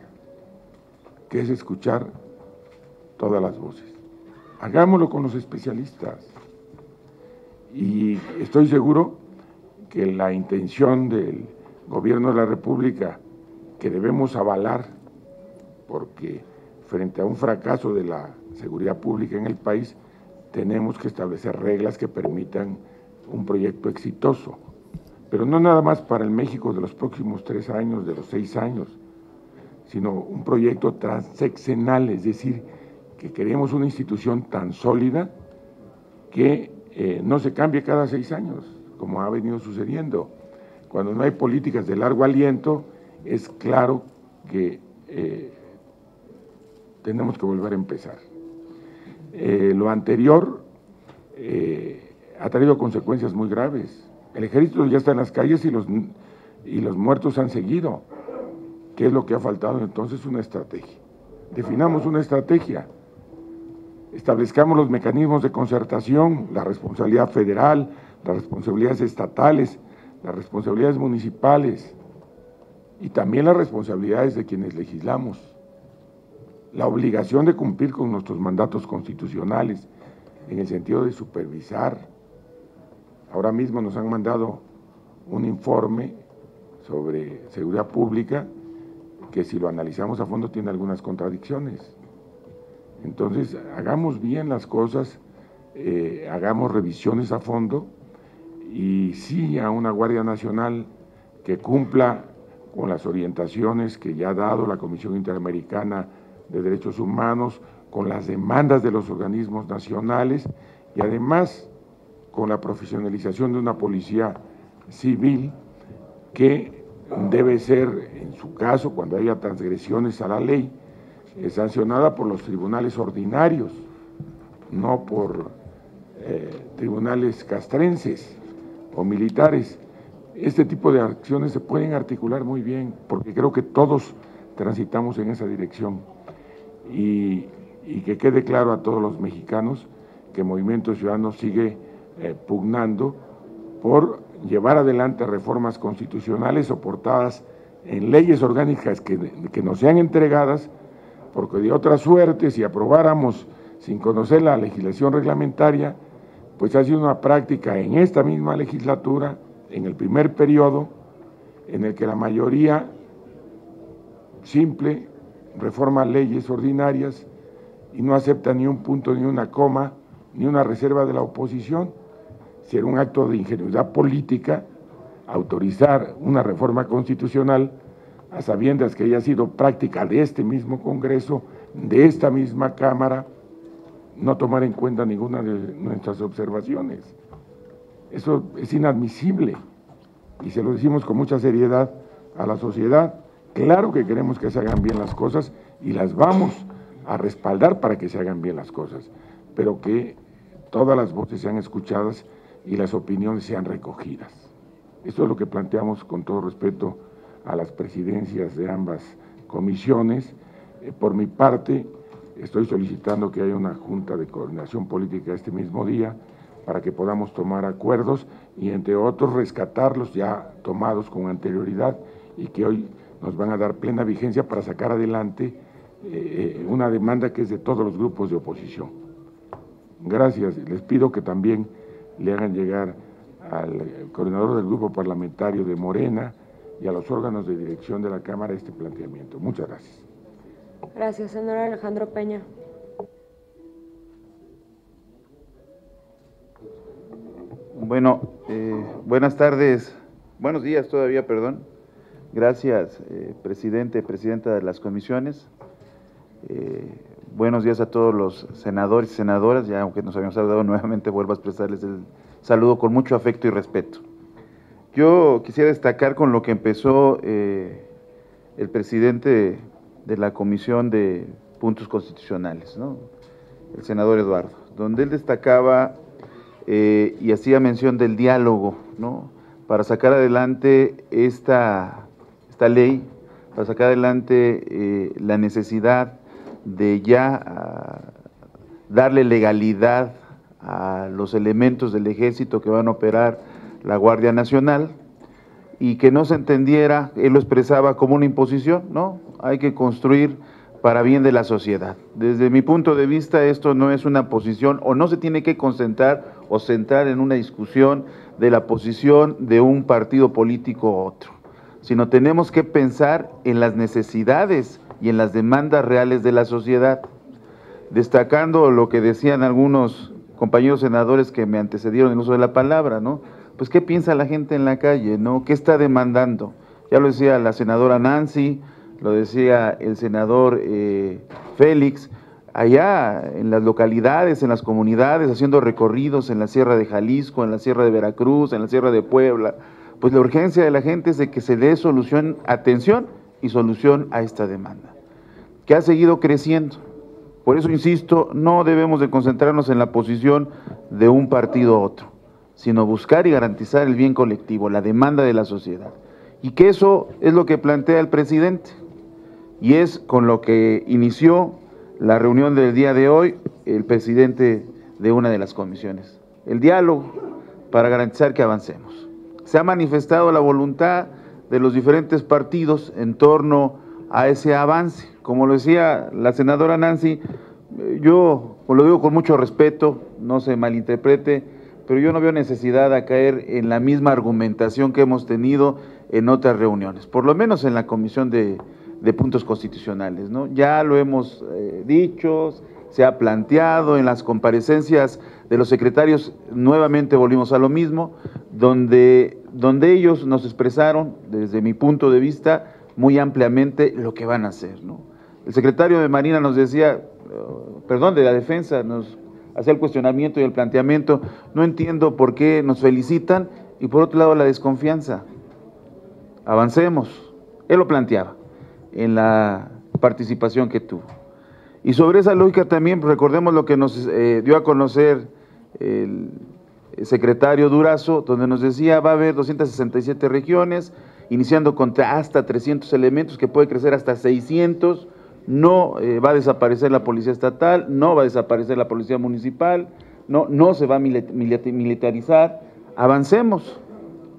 que es escuchar todas las voces. Hagámoslo con los especialistas. Y estoy seguro que la intención del Gobierno de la República, que debemos avalar, porque frente a un fracaso de la seguridad pública en el país, tenemos que establecer reglas que permitan un proyecto exitoso, pero no nada más para el México de los próximos 3 años, de los 6 años, sino un proyecto transeccional, es decir, que queremos una institución tan sólida que no se cambie cada 6 años, como ha venido sucediendo. Cuando no hay políticas de largo aliento, es claro que tenemos que volver a empezar. Lo anterior ha traído consecuencias muy graves. El Ejército ya está en las calles y y los muertos han seguido. ¿Qué es lo que ha faltado entonces? Una estrategia. Definamos una estrategia, establezcamos los mecanismos de concertación, la responsabilidad federal, las responsabilidades estatales, las responsabilidades municipales y también las responsabilidades de quienes legislamos, la obligación de cumplir con nuestros mandatos constitucionales en el sentido de supervisar. Ahora mismo nos han mandado un informe sobre seguridad pública que si lo analizamos a fondo tiene algunas contradicciones. Entonces, hagamos bien las cosas, hagamos revisiones a fondo y sí a una Guardia Nacional que cumpla con las orientaciones que ya ha dado la Comisión Interamericana de Derechos Humanos, con las demandas de los organismos nacionales y además con la profesionalización de una policía civil que debe ser, en su caso, cuando haya transgresiones a la ley, sancionada por los tribunales ordinarios, no por tribunales castrenses o militares. Este tipo de acciones se pueden articular muy bien, porque creo que todos transitamos en esa dirección. Y que quede claro a todos los mexicanos que Movimiento Ciudadano sigue pugnando por llevar adelante reformas constitucionales soportadas en leyes orgánicas que nos sean entregadas, porque de otra suerte, si aprobáramos sin conocer la legislación reglamentaria, pues ha sido una práctica en esta misma legislatura, en el primer periodo, en el que la mayoría simple reforma leyes ordinarias y no acepta ni un punto, ni una coma, ni una reserva de la oposición. Si era un acto de ingenuidad política autorizar una reforma constitucional a sabiendas que haya sido práctica de este mismo Congreso, de esta misma Cámara, no tomar en cuenta ninguna de nuestras observaciones. Eso es inadmisible y se lo decimos con mucha seriedad a la sociedad. Claro que queremos que se hagan bien las cosas y las vamos a respaldar para que se hagan bien las cosas, pero que todas las voces sean escuchadas y las opiniones sean recogidas. Esto es lo que planteamos con todo respeto a las presidencias de ambas comisiones. Por mi parte, estoy solicitando que haya una junta de coordinación política este mismo día para que podamos tomar acuerdos y, entre otros, rescatarlos ya tomados con anterioridad y que hoy nos van a dar plena vigencia para sacar adelante una demanda que es de todos los grupos de oposición. Gracias. Les pido que también le hagan llegar al coordinador del grupo parlamentario de Morena y a los órganos de dirección de la Cámara este planteamiento. Muchas gracias. Gracias, senador Alejandro Peña. Bueno, buenas tardes, buenos días todavía, perdón. Gracias, presidente, presidenta de las comisiones. Buenos días a todos los senadores y senadoras, ya aunque nos habíamos saludado nuevamente, vuelvo a expresarles el saludo con mucho afecto y respeto. Yo quisiera destacar con lo que empezó el presidente de la Comisión de Puntos Constitucionales, ¿no? El senador Eduardo, donde él destacaba y hacía mención del diálogo, ¿no? Para sacar adelante esta ley, para sacar adelante la necesidad de ya darle legalidad a los elementos del ejército que van a operar la Guardia Nacional y que no se entendiera, él lo expresaba como una imposición, ¿no? Hay que construir para bien de la sociedad. Desde mi punto de vista, esto no es una posición, o no se tiene que concentrar o centrar en una discusión de la posición de un partido político u otro, sino tenemos que pensar en las necesidades y en las demandas reales de la sociedad, destacando lo que decían algunos compañeros senadores que me antecedieron en el uso de la palabra, ¿no? Pues, ¿qué piensa la gente en la calle, no? ¿Qué está demandando? Ya lo decía la senadora Nancy, lo decía el senador Félix, allá en las localidades, en las comunidades, haciendo recorridos en la Sierra de Jalisco, en la Sierra de Veracruz, en la Sierra de Puebla, pues la urgencia de la gente es de que se dé solución, atención y solución a esta demanda, que ha seguido creciendo. Por eso insisto, no debemos de concentrarnos en la posición de un partido u otro, sino buscar y garantizar el bien colectivo, la demanda de la sociedad. y que eso es lo que plantea el presidente, y es con lo que inició la reunión del día de hoy el presidente de una de las comisiones, el diálogo para garantizar que avancemos. Se ha manifestado la voluntad de los diferentes partidos en torno a ese avance. Como lo decía la senadora Nancy, yo lo digo con mucho respeto, no se malinterprete, pero yo no veo necesidad de caer en la misma argumentación que hemos tenido en otras reuniones, por lo menos en la Comisión de Puntos Constitucionales, ¿no? Ya lo hemos dicho, se ha planteado en las comparecencias de los secretarios, nuevamente volvimos a lo mismo, donde ellos nos expresaron, desde mi punto de vista, muy ampliamente lo que van a hacer, ¿no? El secretario de Marina nos decía, de la Defensa, nos hacía el cuestionamiento y el planteamiento, no entiendo por qué nos felicitan, y por otro lado la desconfianza. Avancemos, él lo planteaba en la participación que tuvo. Y sobre esa lógica también, recordemos lo que nos dio a conocer el secretario Durazo, donde nos decía va a haber 267 regiones, iniciando con hasta 300 elementos, que puede crecer hasta 600, no va a desaparecer la policía estatal, no va a desaparecer la policía municipal, no se va a militarizar. Avancemos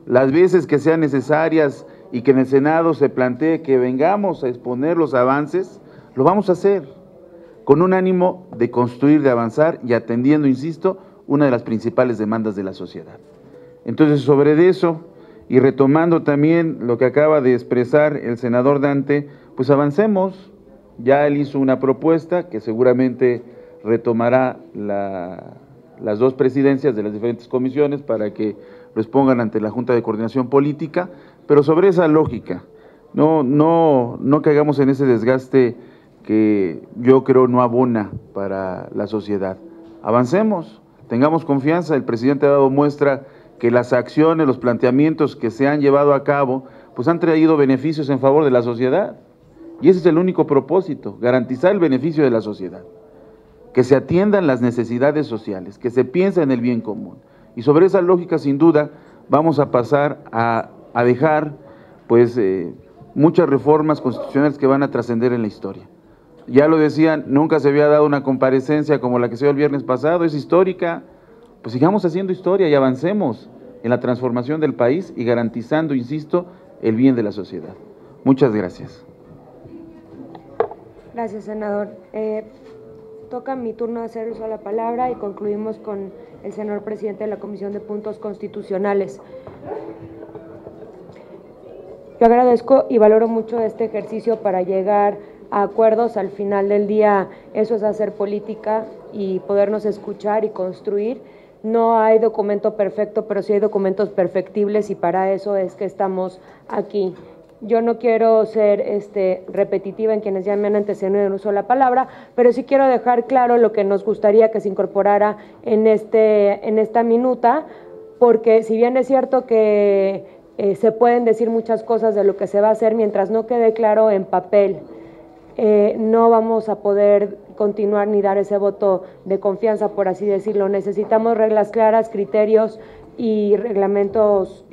las veces que sean necesarias y que en el Senado se plantee que vengamos a exponer los avances, lo vamos a hacer con un ánimo de construir, de avanzar y atendiendo, insisto, una de las principales demandas de la sociedad. Entonces, sobre eso, y retomando también lo que acaba de expresar el senador Dante, pues avancemos. Ya él hizo una propuesta que seguramente retomará las dos presidencias de las diferentes comisiones para que lo expongan ante la Junta de Coordinación Política, pero sobre esa lógica, no caigamos en ese desgaste que yo creo no abona para la sociedad. Avancemos, tengamos confianza, el presidente ha dado muestra que las acciones, los planteamientos que se han llevado a cabo, pues han traído beneficios en favor de la sociedad, y ese es el único propósito, garantizar el beneficio de la sociedad, que se atiendan las necesidades sociales, que se piense en el bien común, y sobre esa lógica sin duda vamos a pasar a dejar pues muchas reformas constitucionales que van a trascender en la historia. Ya lo decían, nunca se había dado una comparecencia como la que se dio el viernes pasado, es histórica, pues sigamos haciendo historia y avancemos en la transformación del país y garantizando, insisto, el bien de la sociedad. Muchas gracias. Gracias, senador. Toca mi turno de hacer uso de la palabra y concluimos con el senador presidente de la Comisión de Puntos Constitucionales. Yo agradezco y valoro mucho este ejercicio para llegar a acuerdos. Al final del día eso es hacer política y podernos escuchar y construir. No hay documento perfecto, pero sí hay documentos perfectibles y para eso es que estamos aquí. Yo no quiero ser repetitiva en quienes ya me han antecedido en uso de la palabra, pero sí quiero dejar claro lo que nos gustaría que se incorporara en esta minuta, porque si bien es cierto que se pueden decir muchas cosas de lo que se va a hacer, mientras no quede claro en papel, no vamos a poder continuar ni dar ese voto de confianza, por así decirlo. Necesitamos reglas claras, criterios y reglamentos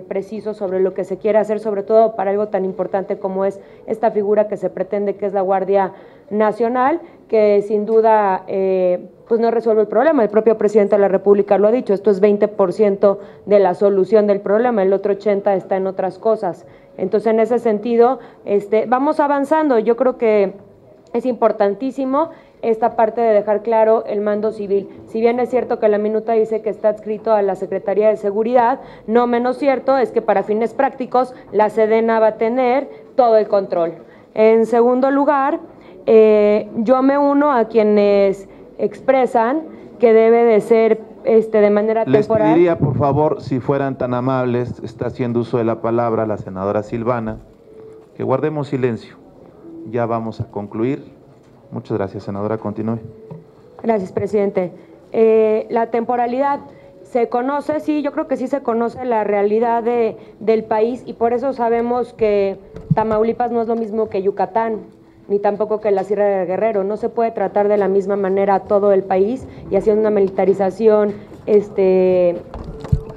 precisos sobre lo que se quiere hacer, sobre todo para algo tan importante como es esta figura que se pretende, que es la Guardia Nacional, que sin duda pues no resuelve el problema. El propio presidente de la República lo ha dicho, esto es 20% de la solución del problema, el otro 80% está en otras cosas. Entonces, en ese sentido, vamos avanzando. Yo creo que es importantísimo esta parte de dejar claro el mando civil. Si bien es cierto que la minuta dice que está adscrito a la Secretaría de Seguridad, no menos cierto es que para fines prácticos la Sedena va a tener todo el control. En segundo lugar, yo me uno a quienes expresan que debe de ser de manera temporal. Les pediría, por favor, si fueran tan amables, está haciendo uso de la palabra la senadora Silvana, que guardemos silencio. Ya vamos a concluir. Muchas gracias, senadora. Continúe. Gracias, presidente. La temporalidad se conoce, sí, yo creo que sí se conoce la realidad del país y por eso sabemos que Tamaulipas no es lo mismo que Yucatán, ni tampoco que la Sierra de Guerrero. No se puede tratar de la misma manera a todo el país y haciendo una militarización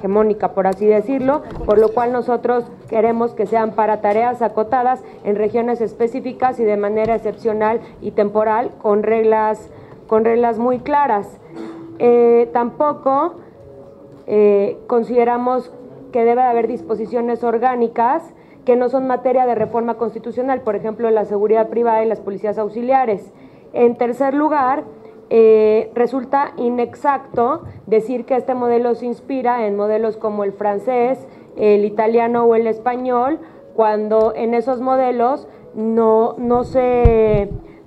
hegemónica, por así decirlo, por lo cual nosotros queremos que sean para tareas acotadas en regiones específicas y de manera excepcional y temporal, con reglas muy claras. Tampoco consideramos que debe haber disposiciones orgánicas que no son materia de reforma constitucional, por ejemplo, la seguridad privada y las policías auxiliares. En tercer lugar, resulta inexacto decir que este modelo se inspira en modelos como el francés, el italiano o el español, cuando en esos modelos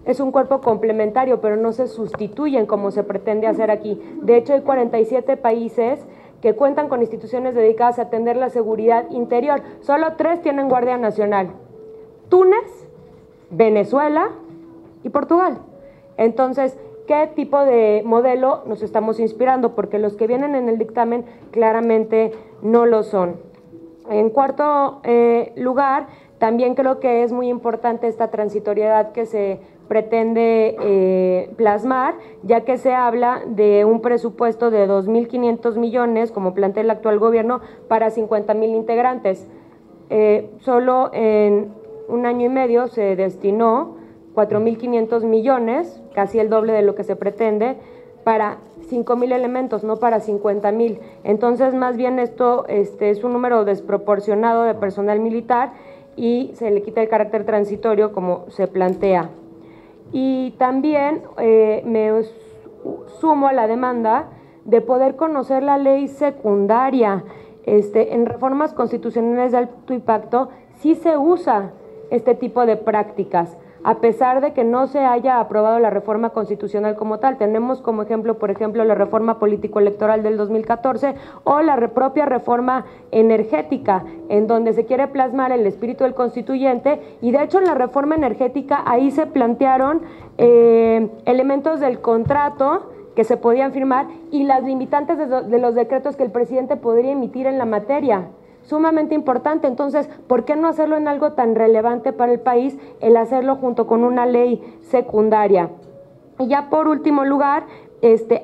es un cuerpo complementario, pero no se sustituyen como se pretende hacer aquí. De hecho, hay 47 países que cuentan con instituciones dedicadas a atender la seguridad interior. Solo 3 tienen Guardia Nacional: Túnez, Venezuela y Portugal. Entonces, ¿qué tipo de modelo nos estamos inspirando? Porque los que vienen en el dictamen claramente no lo son. En cuarto lugar, también creo que es muy importante esta transitoriedad que se pretende plasmar, ya que se habla de un presupuesto de 2.500 millones, como plantea el actual gobierno, para 50,000 integrantes. Solo en un año y medio se destinó 4.500 millones, casi el doble de lo que se pretende, para 5,000 elementos, no para 50,000. Entonces, más bien esto es un número desproporcionado de personal militar y se le quita el carácter transitorio como se plantea. Y también me sumo a la demanda de poder conocer la ley secundaria. En reformas constitucionales de alto impacto sí se usa este tipo de prácticas, a pesar de que no se haya aprobado la reforma constitucional como tal. Tenemos como ejemplo, por ejemplo, la reforma político-electoral del 2014 o la propia reforma energética, en donde se quiere plasmar el espíritu del constituyente, y de hecho en la reforma energética ahí se plantearon elementos del contrato que se podían firmar y las limitantes de los decretos que el presidente podría emitir en la materia. Sumamente importante. Entonces, ¿por qué no hacerlo en algo tan relevante para el país, el hacerlo junto con una ley secundaria? Y ya por último lugar,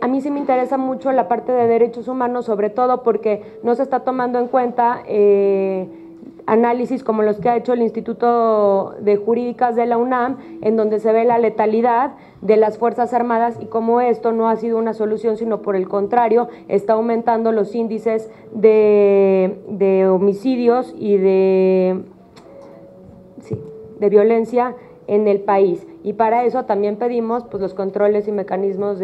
a mí sí me interesa mucho la parte de derechos humanos, sobre todo porque no se está tomando en cuenta análisis como los que ha hecho el Instituto de Jurídicas de la UNAM, en donde se ve la letalidad de las Fuerzas Armadas y cómo esto no ha sido una solución, sino por el contrario, está aumentando los índices de homicidios y de violencia en el país. Y para eso también pedimos pues, los controles y mecanismos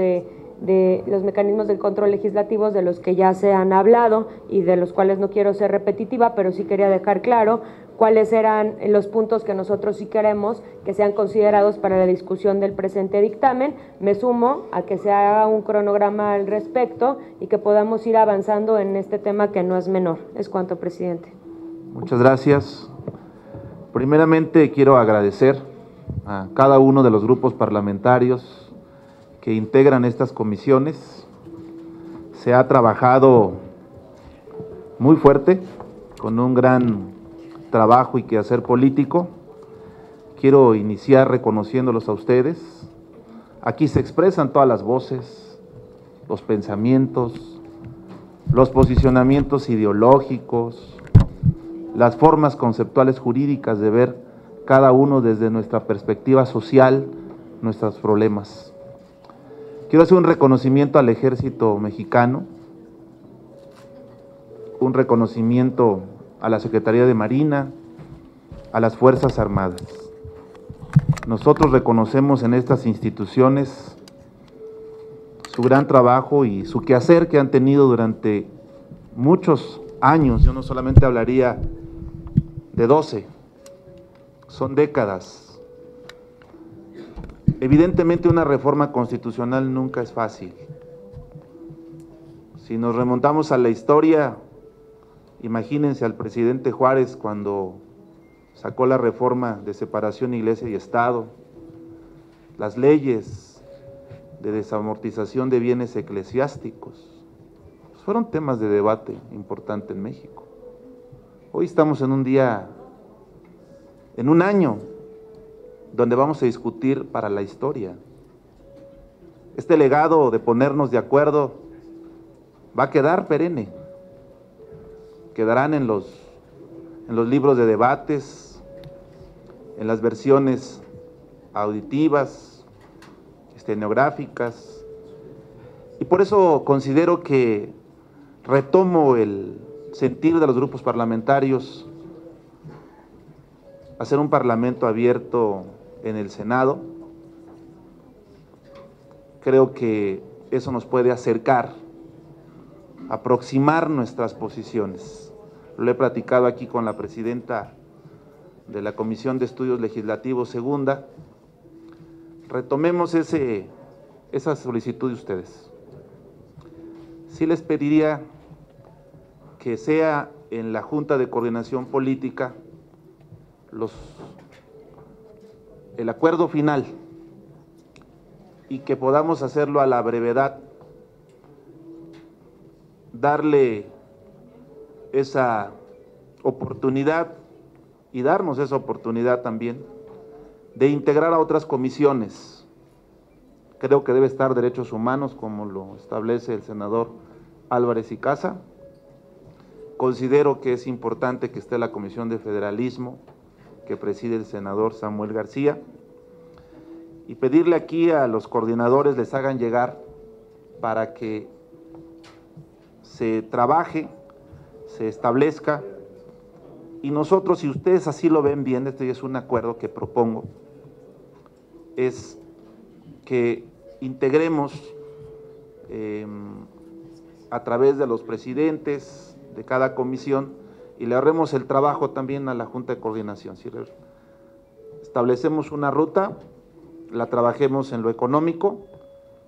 los mecanismos de control legislativos de los que ya se han hablado y de los cuales no quiero ser repetitiva, pero sí quería dejar claro cuáles eran los puntos que nosotros sí queremos que sean considerados para la discusión del presente dictamen. Me sumo a que se haga un cronograma al respecto y que podamos ir avanzando en este tema que no es menor. Es cuanto, presidente. Muchas gracias. Primeramente quiero agradecer a cada uno de los grupos parlamentarios que integran estas comisiones. Se ha trabajado muy fuerte, con un gran trabajo y quehacer político. Quiero iniciar reconociéndolos a ustedes. Aquí se expresan todas las voces, los pensamientos, los posicionamientos ideológicos, las formas conceptuales jurídicas de ver cada uno desde nuestra perspectiva social, nuestros problemas. Quiero hacer un reconocimiento al Ejército Mexicano, un reconocimiento a la Secretaría de Marina, a las Fuerzas Armadas. Nosotros reconocemos en estas instituciones su gran trabajo y su quehacer que han tenido durante muchos años. Yo no solamente hablaría de 12, son décadas. Evidentemente una reforma constitucional nunca es fácil. Si nos remontamos a la historia, imagínense al presidente Juárez cuando sacó la reforma de separación Iglesia y Estado, las leyes de desamortización de bienes eclesiásticos, fueron temas de debate importante en México. Hoy estamos en un día, en un año, donde vamos a discutir para la historia. Este legado de ponernos de acuerdo va a quedar perenne. quedarán en los libros de debates, en las versiones auditivas, estenográficas, y por eso considero que retomo el sentir de los grupos parlamentarios, hacer un parlamento abierto en el Senado. Creo que eso nos puede acercar, aproximar nuestras posiciones. Lo he platicado aquí con la presidenta de la Comisión de Estudios Legislativos segunda. Retomemos esa solicitud de ustedes. Sí les pediría que sea en la Junta de Coordinación Política el acuerdo final, y que podamos hacerlo a la brevedad, darle esa oportunidad y darnos esa oportunidad también de integrar a otras comisiones. Creo que debe estar Derechos Humanos, como lo establece el senador Álvarez y Casa. Considero que es importante que esté la Comisión de Federalismo, que preside el senador Samuel García, y pedirle aquí a los coordinadores les hagan llegar para que se trabaje, se establezca, y nosotros, si ustedes así lo ven bien, este es un acuerdo que propongo, es que integremos a través de los presidentes de cada comisión y le ahorremos el trabajo también a la Junta de Coordinación. Si establecemos una ruta, la trabajemos en lo económico,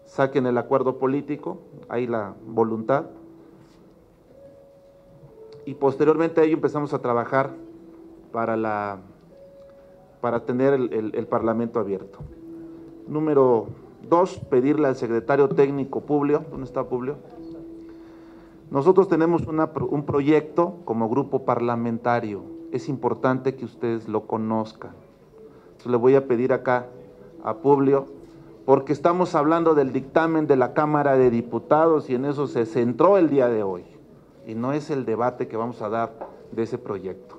saquen el acuerdo político, hay la voluntad, y posteriormente a ello empezamos a trabajar para tener el Parlamento abierto. Número 2, pedirle al secretario técnico Publio, ¿dónde está Publio? Nosotros tenemos un proyecto como grupo parlamentario, es importante que ustedes lo conozcan. Entonces le voy a pedir acá a Publio, porque estamos hablando del dictamen de la Cámara de Diputados y en eso se centró el día de hoy, y no es el debate que vamos a dar de ese proyecto.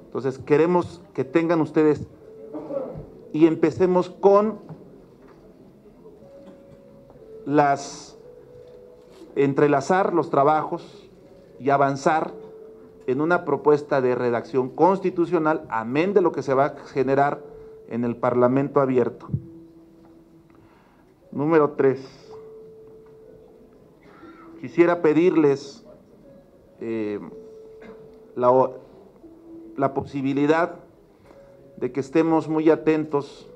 Entonces queremos que tengan ustedes, y empecemos con entrelazar los trabajos y avanzar en una propuesta de redacción constitucional, amén de lo que se va a generar en el Parlamento abierto. Número 3, quisiera pedirles la posibilidad de que estemos muy atentos,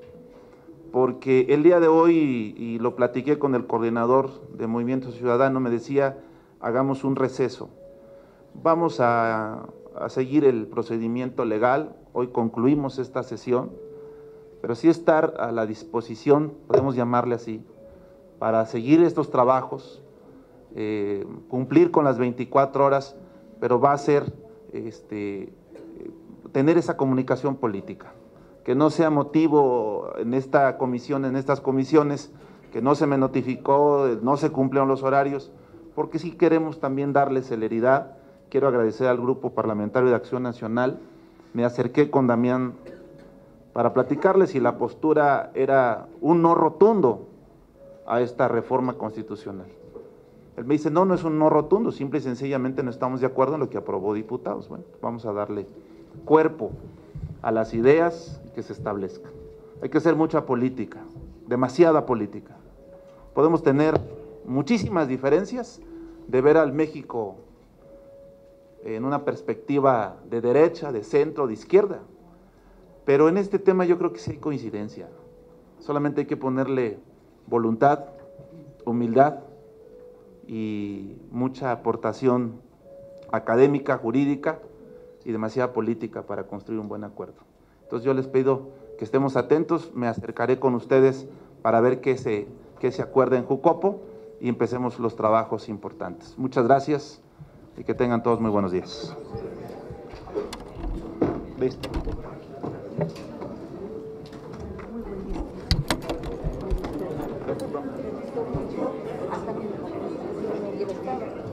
porque el día de hoy, y lo platiqué con el coordinador de Movimiento Ciudadano, me decía, hagamos un receso. Vamos a seguir el procedimiento legal, hoy concluimos esta sesión, pero sí estar a la disposición, podemos llamarle así, para seguir estos trabajos, cumplir con las 24 horas, pero va a ser tener esa comunicación política, que no sea motivo en esta comisión, en estas comisiones, que no se me notificó, no se cumplieron los horarios, porque sí queremos también darle celeridad. Quiero agradecer al Grupo Parlamentario de Acción Nacional, me acerqué con Damián para platicarles si la postura era un no rotundo a esta reforma constitucional. Él me dice, no es un no rotundo, simple y sencillamente no estamos de acuerdo en lo que aprobó diputados. Bueno, vamos a darle cuerpo a las ideas que se establezcan. Hay que hacer mucha política, demasiada política. Podemos tener muchísimas diferencias de ver al México en una perspectiva de derecha, de centro, de izquierda, pero en este tema yo creo que sí hay coincidencia. Solamente hay que ponerle voluntad, humildad y mucha aportación académica, jurídica y demasiada política para construir un buen acuerdo. Entonces yo les pido que estemos atentos, me acercaré con ustedes para ver qué se acuerda en Jucopo y empecemos los trabajos importantes. Muchas gracias y que tengan todos muy buenos días. Listo. Hasta